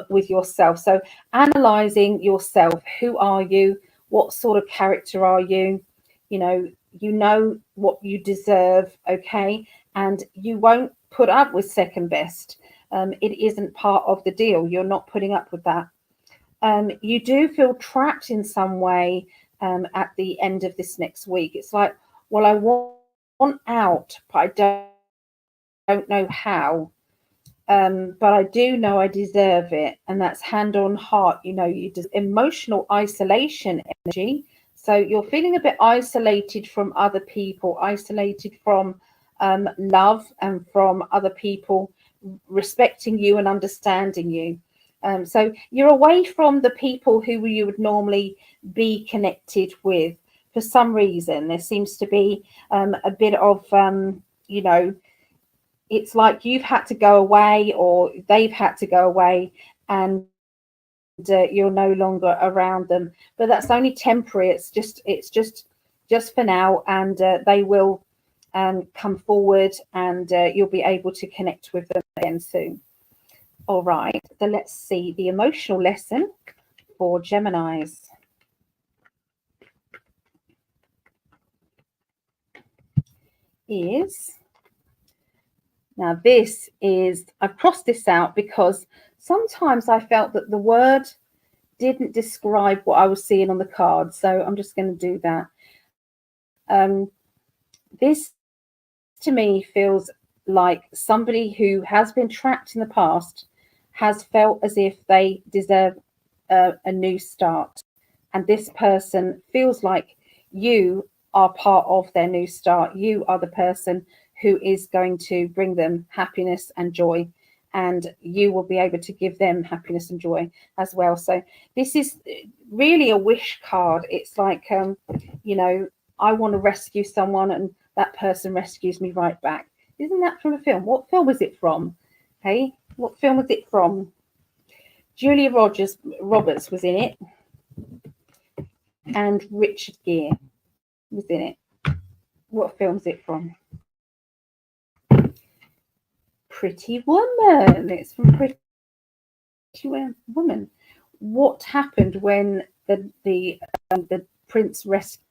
with yourself. So analyzing yourself. Who are you? What sort of character are you? You know what you deserve. Okay. And you won't put up with second best. It isn't part of the deal. You're not putting up with that. You do feel trapped in some way at the end of this next week. It's like, well, I want out, but I don't know how. But I do know I deserve it, and that's hand on heart. You just emotional isolation energy. So you're feeling a bit isolated from other people, isolated from love, and from other people respecting you and understanding you. So you're away from the people who you would normally be connected with. For some reason, there seems to be a bit of, it's like you've had to go away, or they've had to go away, and you're no longer around them. But that's only temporary. It's just for now, and they will come forward, and you'll be able to connect with them again soon. All right, so let's see the emotional lesson for Geminis. Now this is, I've crossed this out because sometimes I felt that the word didn't describe what I was seeing on the card, so I'm just going to do that. This to me feels like somebody who has been trapped in the past has felt as if they deserve a new start, and this person feels like you are part of their new start. You are the person who is going to bring them happiness and joy, and you will be able to give them happiness and joy as well. So this is really a wish card. It's like, you know, I want to rescue someone and that person rescues me right back. Isn't that from a film? What film was it from? Hey, what film was it from? Julia Roberts was in it, and Richard Gere was in it. What film's it from? Pretty Woman. It's from Pretty Woman. What happened when the prince rescued?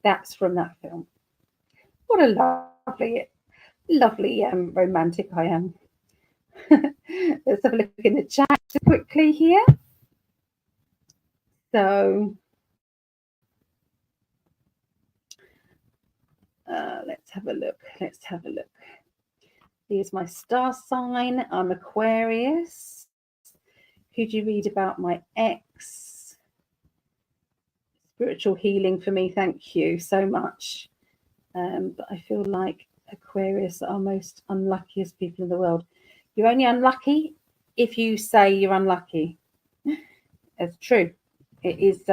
That's from that film. What a lovely romantic I am. Let's have a look in the chat quickly here. So let's have a look. Here's my star sign. I'm Aquarius. Could you read about my ex? Spiritual healing for me. Thank you so much. But I feel like Aquarius are most unluckiest people in the world. You're only unlucky if you say you're unlucky. It's true. It is.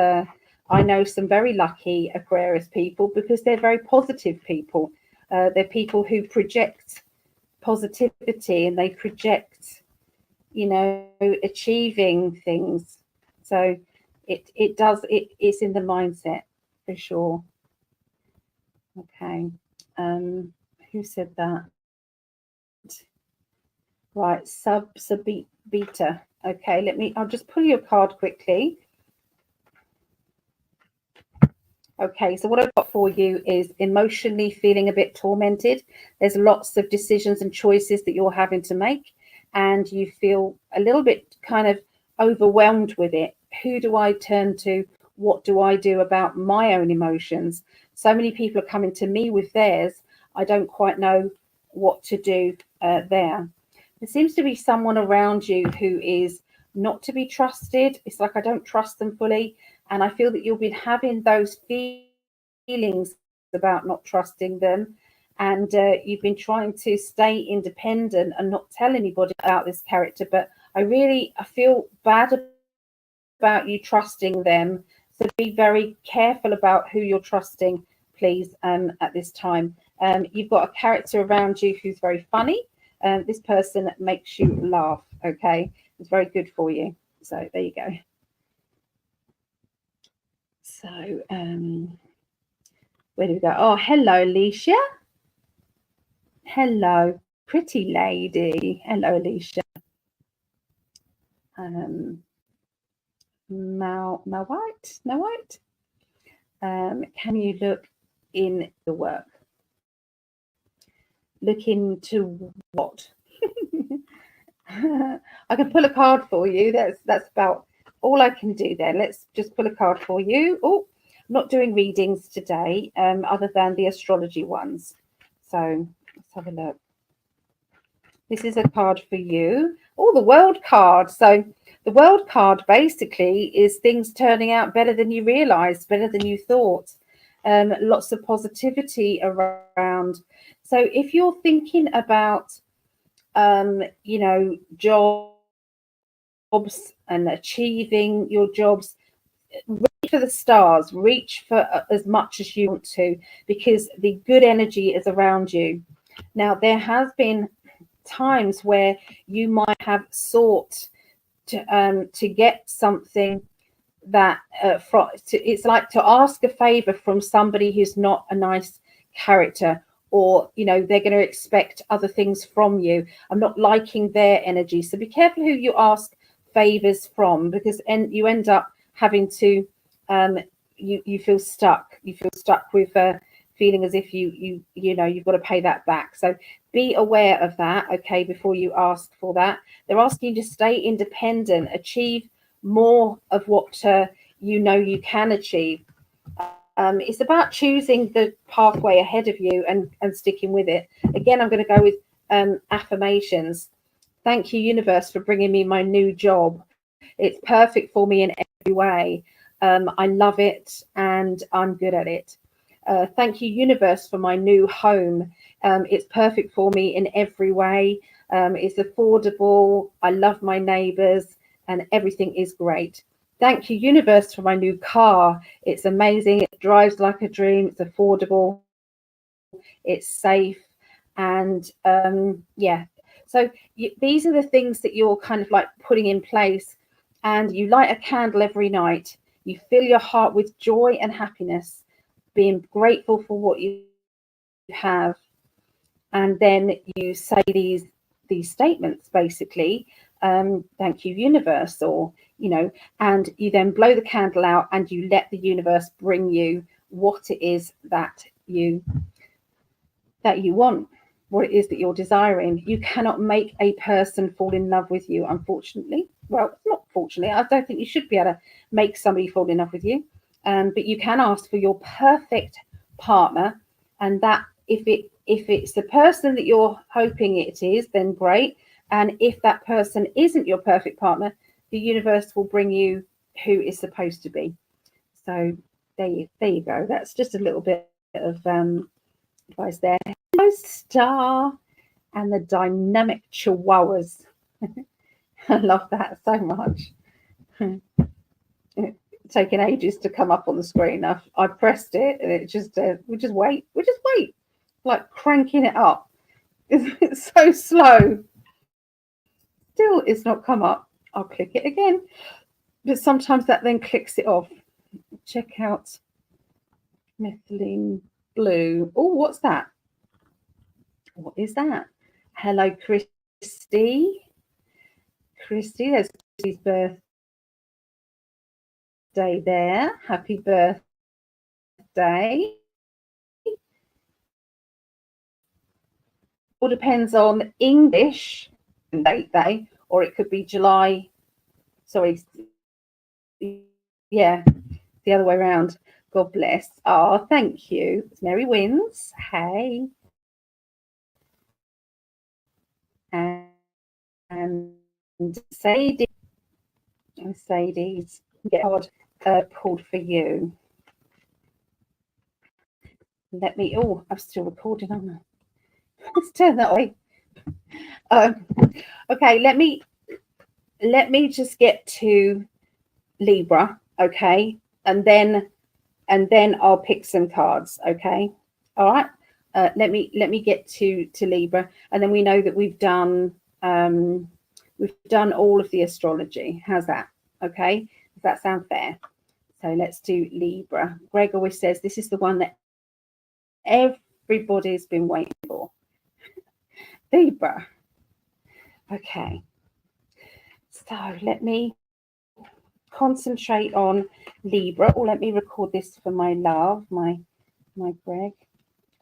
I know some very lucky Aquarius people because they're very positive people. They're people who project positivity and they project, you know, achieving things. So it's in the mindset for sure. Okay. Who said that? Right, beta. Okay, I'll just pull you a card quickly. Okay, so what I've got for you is emotionally feeling a bit tormented. There's lots of decisions and choices that you're having to make, and you feel a little bit kind of overwhelmed with it. Who do I turn to? What do I do about my own emotions? So many people are coming to me with theirs. I don't quite know what to do there. There seems to be someone around you who is not to be trusted. It's like I don't trust them fully. And I feel that you'll be having those feelings about not trusting them. And you've been trying to stay independent and not tell anybody about this character. But I feel bad about you trusting them. So be very careful about who you're trusting, please, at this time. You've got a character around you who's very funny. This person makes you laugh, okay? It's very good for you. So there you go. So where do we go? Oh, hello, Alicia. Hello, pretty lady. Hello, Alicia. Now White. Can you look in the work? Look into what? I can pull a card for you. That's about all I can do there. Let's just pull a card for you. Oh, I'm not doing readings today, other than the astrology ones. So let's have a look. This is a card for you. Oh, the world card. So the world card basically is things turning out better than you realized, better than you thought. Lots of positivity around. So if you're thinking about, you know, jobs and achieving your jobs, reach for the stars, reach for as much as you want to, because the good energy is around you. Now, there has been times where you might have sought to get something that it's like to ask a favor from somebody who's not a nice character, or you know they're going to expect other things from you. I'm not liking their energy, so be careful who you ask favors from, because you end up having to you feel stuck. You feel stuck with feeling as if you know you've got to pay that back. So be aware of that, okay, before you ask for that. They're asking you to stay independent, achieve more of what you know you can achieve. It's about choosing the pathway ahead of you and sticking with it. Again, I'm going to go with affirmations. Thank you, universe, for bringing me my new job. It's perfect for me in every way. I love it and I'm good at it. Thank you, universe, for my new home. It's perfect for me in every way. It's affordable. I love my neighbors and everything is great. Thank you, universe, for my new car. It's amazing. It drives like a dream. It's affordable. It's safe. And yeah, so these are the things that you're kind of like putting in place. And you light a candle every night. You fill your heart with joy and happiness, being grateful for what you have. And then you say these statements, basically, thank you, universe, or, you know, and you then blow the candle out and you let the universe bring you what it is that you want, what it is that you're desiring. You cannot make a person fall in love with you, unfortunately. Well, not fortunately, I don't think you should be able to make somebody fall in love with you. But you can ask for your perfect partner, and that if it's the person that you're hoping it is, then great. And if that person isn't your perfect partner, the universe will bring you who is supposed to be. So there you go. That's just a little bit of advice there. Hello, Star, and the dynamic chihuahuas. I love that so much. Taking ages to come up on the screen. I pressed it and it just we just wait, like cranking it up. It's so slow. Still, it's not come up. I'll click it again, but sometimes that then clicks it off. Check out methylene blue. Oh, what's that? What is that? Hello, Christy. Christy, there's Christy's birthday there. Happy birthday. All depends on English day, or it could be July. Sorry, yeah, the other way around. God bless. Oh, thank you. It's Mary Wins. Hey. And Sadie's get card pulled for you. Let me. Oh, I'm still recording, aren't I? Let's turn that way. Okay, let me just get to Libra, okay, and then I'll pick some cards, okay. All right. Let me get to Libra, and then we know that we've done all of the astrology. How's that? Okay, does that sound fair? So let's do Libra. Greg always says this is the one that everybody's been waiting for. Libra. Okay. So let me concentrate on Libra. Or let me record this for my love, my Greg.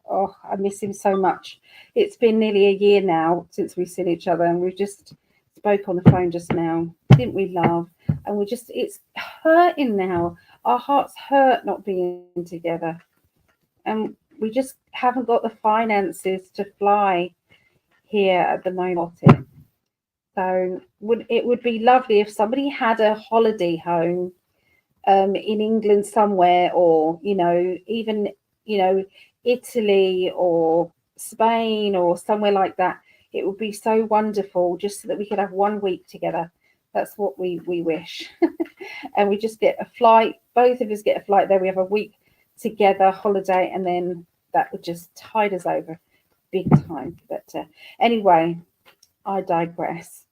Oh, I miss him so much. It's been nearly a year now since we've seen each other, and we just spoke on the phone just now, didn't we, love? And it's hurting now. Our hearts hurt not being together, and we just haven't got the finances to fly here at the moment. So it would be lovely if somebody had a holiday home in England somewhere, or even Italy or Spain or somewhere like that. It would be so wonderful, just so that we could have 1 week together. That's what we wish. And we just get a flight, both of us get a flight there. We have a week together, holiday, and then that would just tide us over big time. But anyway, I digress.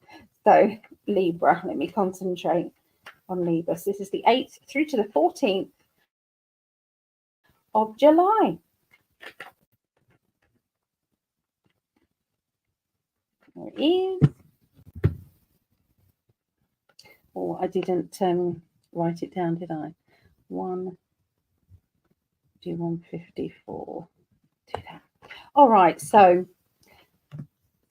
So Libra, let me concentrate on Libra. So this is the 8th through to the 14th of July. There it is. Oh, I didn't write it down, did I? 154. Do that. All right. So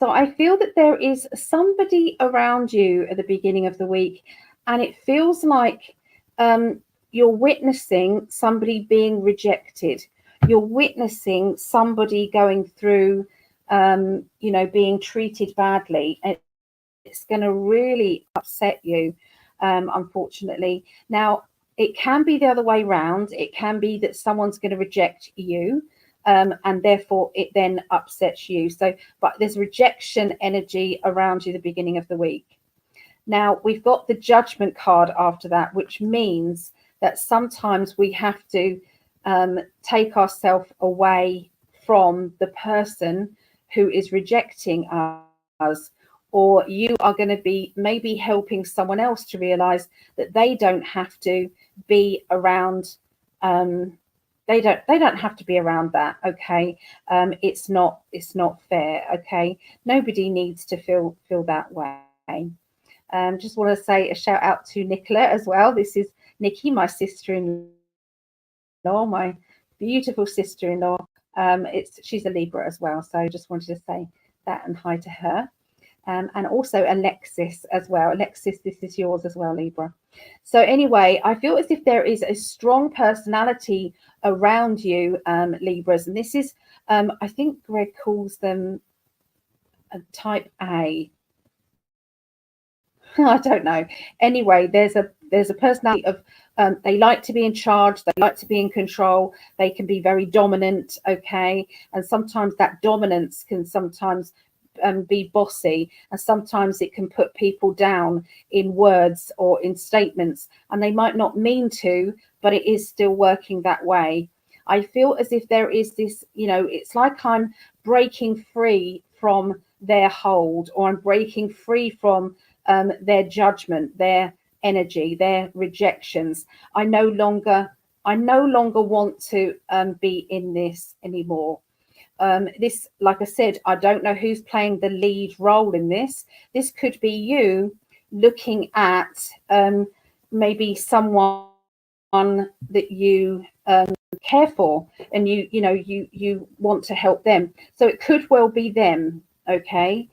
I feel that there is somebody around you at the beginning of the week, and it feels like you're witnessing somebody being rejected. You're witnessing somebody going through, being treated badly. It's going to really upset you, unfortunately. Now, it can be the other way around. It can be that someone's going to reject you, and therefore it then upsets you. So, but there's rejection energy around you the beginning of the week. Now, we've got the Judgment card after that, which means that sometimes we have to take ourselves away from the person who is rejecting us, or you are going to be maybe helping someone else to realize that they don't have to be around. They don't have to be around that. Okay, it's not fair. Okay, nobody needs to feel that way. Just want to say a shout out to Nicola as well. This is Nikki, my sister-in-law, my beautiful sister-in-law. She's a Libra as well, so just wanted to say that and hi to her. And also Alexis as well. Alexis, this is yours as well, Libra. So anyway, I feel as if there is a strong personality around you, Libras, and this is, I think Greg calls them a type A. I don't know. Anyway, there's a personality of they like to be in charge, they like to be in control, they can be very dominant, okay, and sometimes that dominance can sometimes be bossy, and sometimes it can put people down in words or in statements, and they might not mean to, but it is still working that way. I feel as if there is this, it's like I'm breaking free from their hold, or I'm breaking free from their judgment, their energy, their rejections. I no longer want to be in this anymore. This, like I said, I don't know who's playing the lead role in this. This could be you looking at maybe someone that you care for, and you want to help them. So it could well be them. Okay.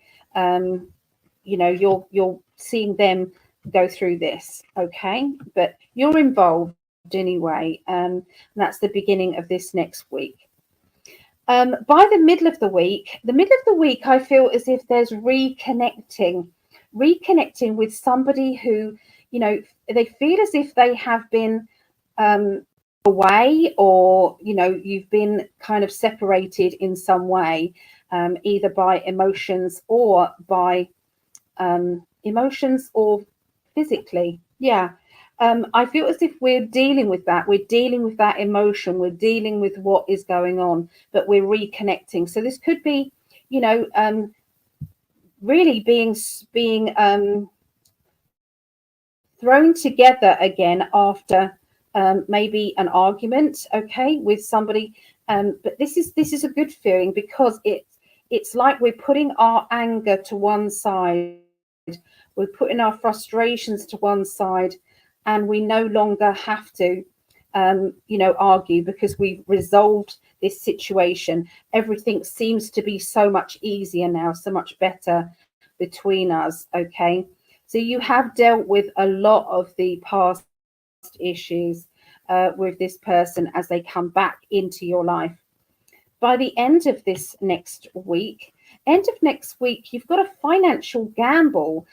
You're seeing them go through this, okay, but you're involved anyway, and that's the beginning of this next week. By the middle of the week, I feel as if there's reconnecting with somebody who, they feel as if they have been away, or you've been kind of separated in some way, either by emotions or physically. Yeah. I feel as if we're dealing with that. We're dealing with that emotion. We're dealing with what is going on, but we're reconnecting. So this could be, really being thrown together again after maybe an argument, okay, with somebody. But this is a good feeling, because it's like we're putting our anger to one side. We're putting our frustrations to one side, and we no longer have to, argue, because we've resolved this situation. Everything seems to be so much easier now, so much better between us. Okay, so you have dealt with a lot of the past issues with this person as they come back into your life. By the end of next week, you've got a financial gamble.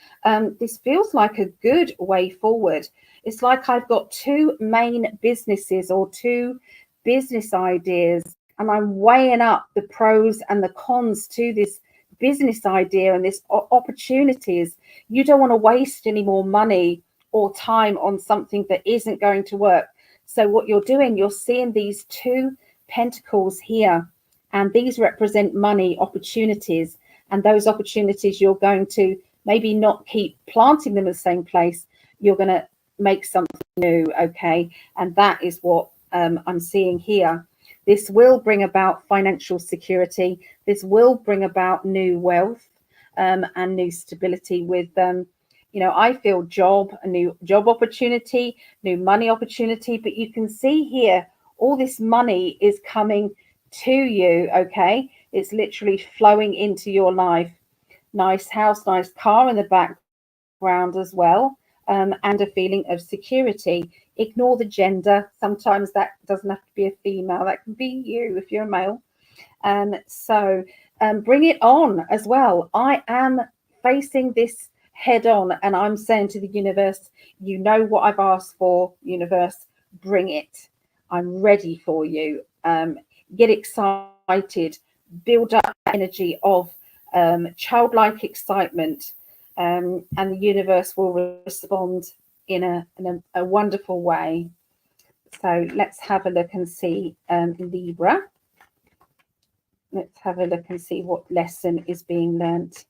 This feels like a good way forward. It's like I've got two main businesses, or two business ideas, and I'm weighing up the pros and the cons to this business idea and this opportunities. You don't want to waste any more money or time on something that isn't going to work. So what you're doing, you're seeing these two pentacles here, and these represent money opportunities, and those opportunities you're going to maybe not keep planting them in the same place. You're going to make something new, okay? And that is what I'm seeing here. This will bring about financial security. This will bring about new wealth and new stability with I feel a new job opportunity, new money opportunity. But you can see here, all this money is coming to you, okay? It's literally flowing into your life. Nice house, nice car in the background as well. and a feeling of security. Ignore the gender. Sometimes that doesn't have to be a female. That can be you if you're a male. So bring it on as well. I am facing this head on, and I'm saying to the universe, you know what I've asked for, universe, bring it. I'm ready for you. Get excited, build up energy of childlike excitement, and the universe will respond in a wonderful way. So let's have a look and see Libra. Let's have a look and see what lesson is being learnt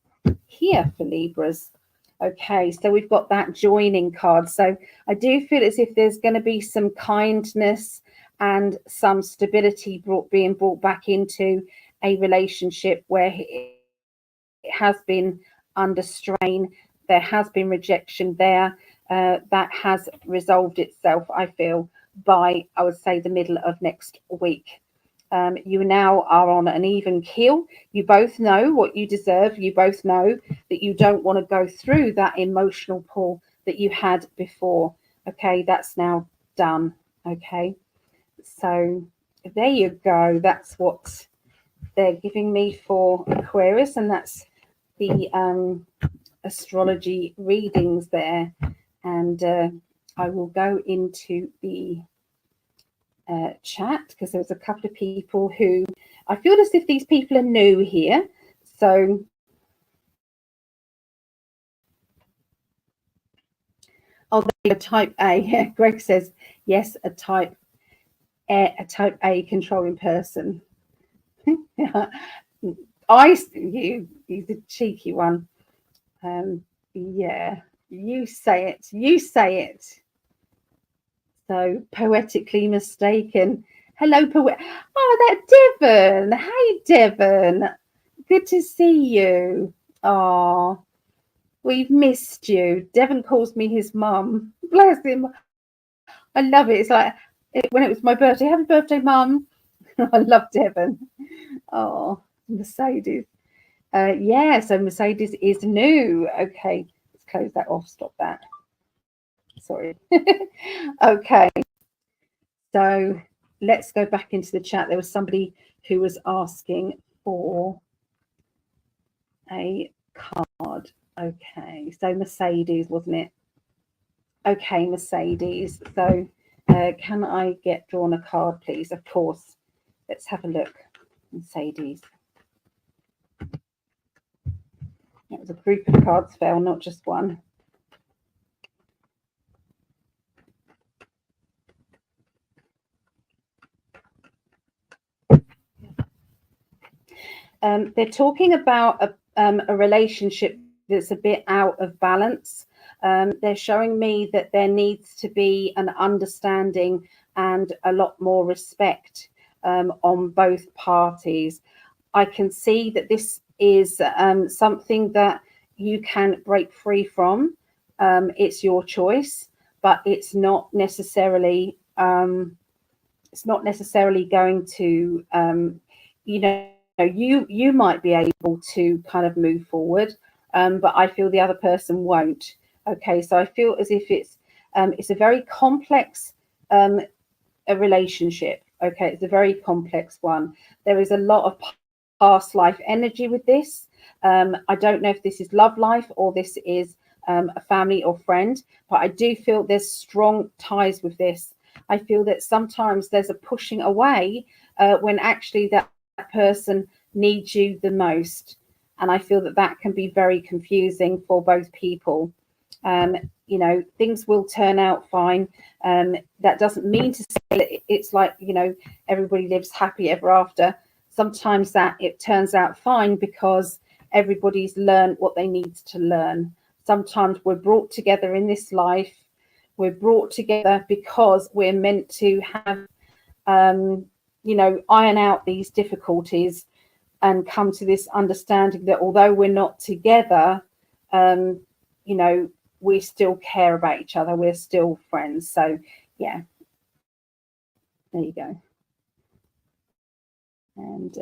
here for Libras. Okay, so we've got that joining card. So I do feel as if there's going to be some kindness and some stability being brought back into a relationship where it has been under strain. There has been rejection there. That has resolved itself, I feel, by, I would say, the middle of next week. You now are on an even keel. You both know what you deserve. You both know that you don't want to go through that emotional pull that you had before. Okay, that's now done. Okay, so there you go. That's what they're giving me for Aquarius, and that's the astrology readings there. And I will go into the chat because there was a couple of people who I feel as if these people are new here. So they're type A. Greg says yes, a type A controlling person. He's a cheeky one. Yeah, you say it. You say it. So poetically mistaken. Hello, poet. Oh, that Devon. Hey, Devon. Good to see you. Oh, we've missed you. Devon calls me his mum. Bless him. I love it. It's like when it was my birthday. Happy birthday, mum. I love Devon. Oh, Mercedes. Yeah, so Mercedes is new. Okay, let's close that off. Stop that. Sorry. Okay. So let's go back into the chat. There was somebody who was asking for a card. Okay, so Mercedes, wasn't it? Okay, Mercedes. So can I get drawn a card, please? Of course. Let's have a look. Mercedes. It was a group of cards fell, not just one. They're talking about a relationship that's a bit out of balance. They're showing me that there needs to be an understanding and a lot more respect on both parties. I can see that this is something that you can break free from. It's your choice, but it's not necessarily going to you might be able to kind of move forward, but I feel the other person won't. Okay, so I feel as if it's a very complex a relationship. Okay, it's a very complex one. There is a lot of past life energy with this. I don't know if this is love life or this is a family or friend, but I do feel there's strong ties with this. I feel that sometimes there's a pushing away when actually that person needs you the most. And I feel that that can be very confusing for both people. Things will turn out fine. That doesn't mean to say that it's like, everybody lives happy ever after. Sometimes that it turns out fine because everybody's learned what they need to learn. Sometimes we're brought together in this life. We're brought together because we're meant to have, iron out these difficulties and come to this understanding that although we're not together, we still care about each other. We're still friends. So, yeah, there you go. And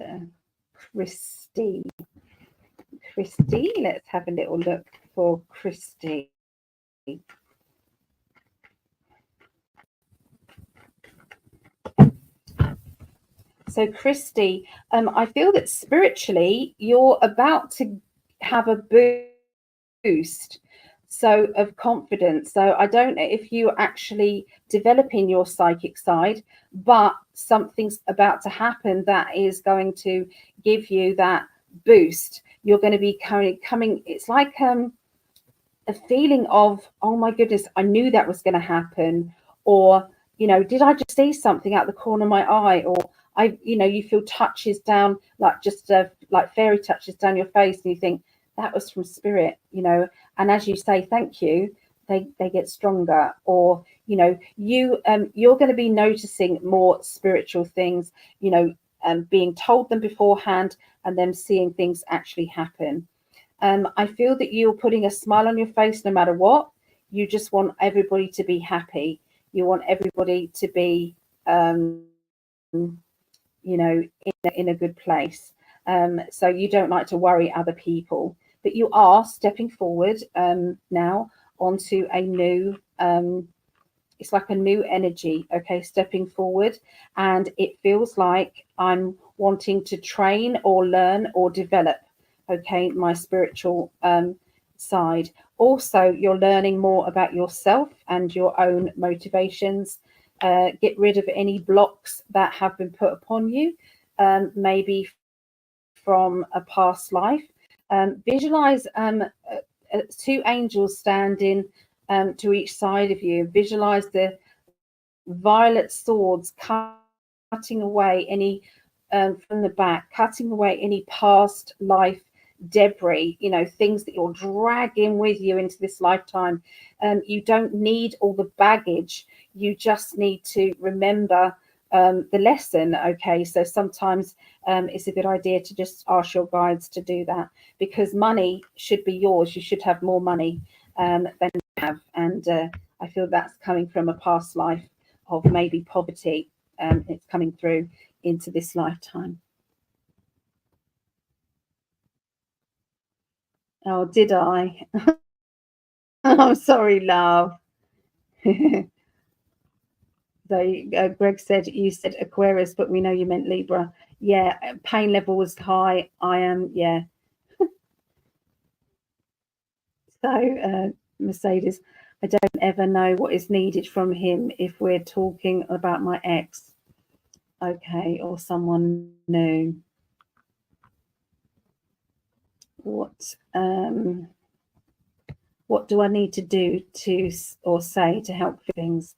Christy, let's have a little look for Christy. So, Christy, I feel that spiritually you're about to have a boost of confidence. So I don't know if you're actually developing your psychic side, but something's about to happen that is going to give you that boost. You're going to be coming, it's like a feeling of, oh my goodness, I knew that was going to happen. Or, did I just see something out the corner of my eye? Or you feel touches down, like just like fairy touches down your face, and you think that was from spirit, and as you say thank you, they get stronger. Or you're going to be noticing more spiritual things, being told them beforehand and then seeing things actually happen. I feel that you're putting a smile on your face no matter what. You just want everybody to be happy. You want everybody to be in a good place. So you don't like to worry other people, but you are stepping forward now onto a new, it's like a new energy, okay, stepping forward. And it feels like I'm wanting to train or learn or develop, okay, my spiritual side. Also, you're learning more about yourself and your own motivations. Get rid of any blocks that have been put upon you, maybe from a past life. Visualize two angels standing to each side of you. Visualize the violet swords cutting away any from the back, cutting away any past life debris, things that you're dragging with you into this lifetime. You don't need all the baggage. You just need to remember the lesson. Okay, so sometimes it's a good idea to just ask your guides to do that, because money should be yours. You should have more money than you have, and I feel that's coming from a past life of maybe poverty. It's coming through into this lifetime. Oh, did I? I'm sorry, love. So Greg said you said Aquarius, but we know you meant Libra. Yeah, pain level was high. I am, yeah. So Mercedes, I don't ever know what is needed from him if we're talking about my ex. Okay, or someone new. What do I need to do to or say to help things?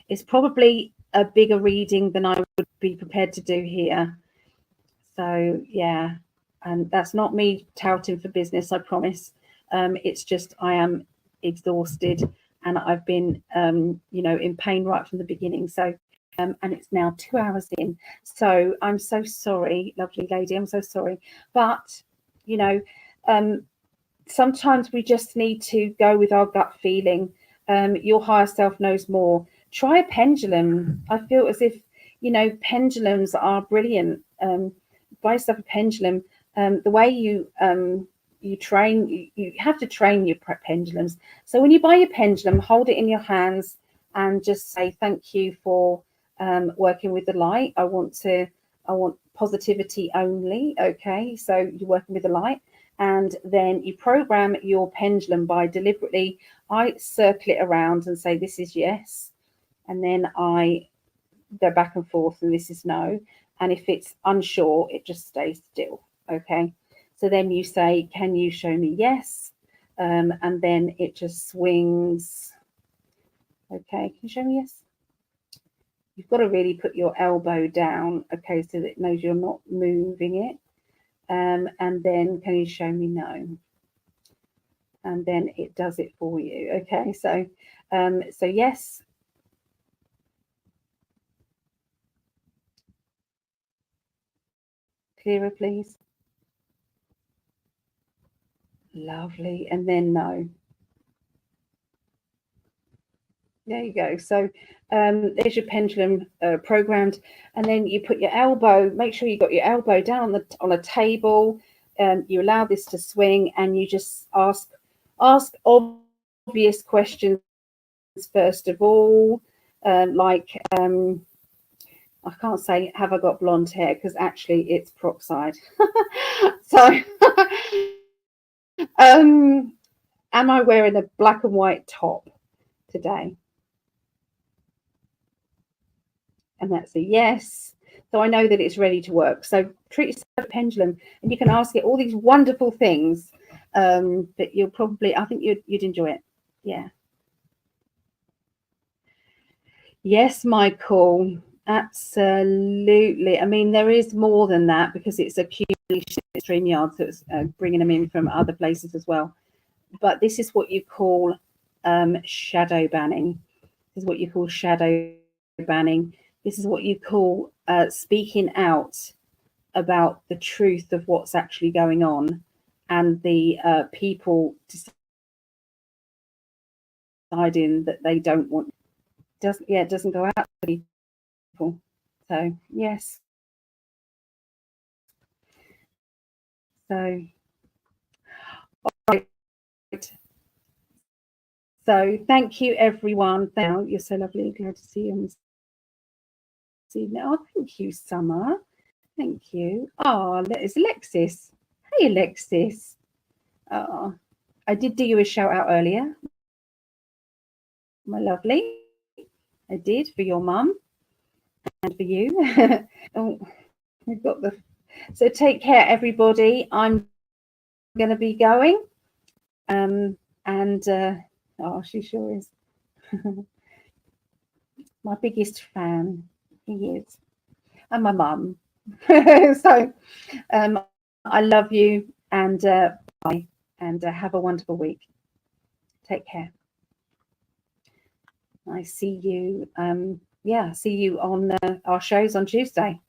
It's probably a bigger reading than I would be prepared to do here. So yeah, and that's not me touting for business, I promise. It's just I am exhausted and I've been, in pain right from the beginning. So, and it's now 2 hours in. So I'm so sorry, lovely lady. I'm so sorry. But, sometimes we just need to go with our gut feeling. Your higher self knows more. Try a pendulum. I feel as if, pendulums are brilliant. Buy yourself a pendulum. The way you train, you have to train your pendulums. So when you buy your pendulum, hold it in your hands and just say thank you for working with the light. I want positivity only. Okay, so you're working with the light. And then you program your pendulum by deliberately, I circle it around and say, this is yes. And then I go back and forth and this is no. And if it's unsure, it just stays still. Okay. So then you say, can you show me yes? And then it just swings. Okay. Can you show me yes? You've got to really put your elbow down. Okay. So that it knows you're not moving it. And then can you show me no? And then it does it for you. Okay, so yes. Clearer, please. Lovely. And then no. There you go. So there's your pendulum programmed, and then you put your elbow. Make sure you got your elbow down on a table. You allow this to swing, and you just ask obvious questions first of all, like I can't say have I got blonde hair, because actually it's peroxide. So am I wearing a black and white top today? And that's a yes. So I know that it's ready to work. So treat yourself like a pendulum, and you can ask it all these wonderful things that you'll probably, I think you'd enjoy it. Yeah. Yes, Michael. Absolutely. I mean, there is more than that, because it's a StreamYard, so it's bringing them in from other places as well. But this is what you call shadow banning. This is what you call shadow banning. This is what you call speaking out about the truth of what's actually going on, and the people deciding that they don't want. It doesn't go out to people. So yes. So right. So thank you, everyone. You're so lovely. Glad to see you. Oh, thank you, Summer. Thank you. Oh, it's Alexis. Hey, Alexis. Oh, I did do you a shout out earlier, my lovely. I did, for your mum and for you. Oh, we've got the. So take care, everybody. I'm going to be going. And oh, she sure is. My biggest fan. He is. And my mum. So I love you, and bye, and have a wonderful week. Take care. I see you. See you on our shows on Tuesday.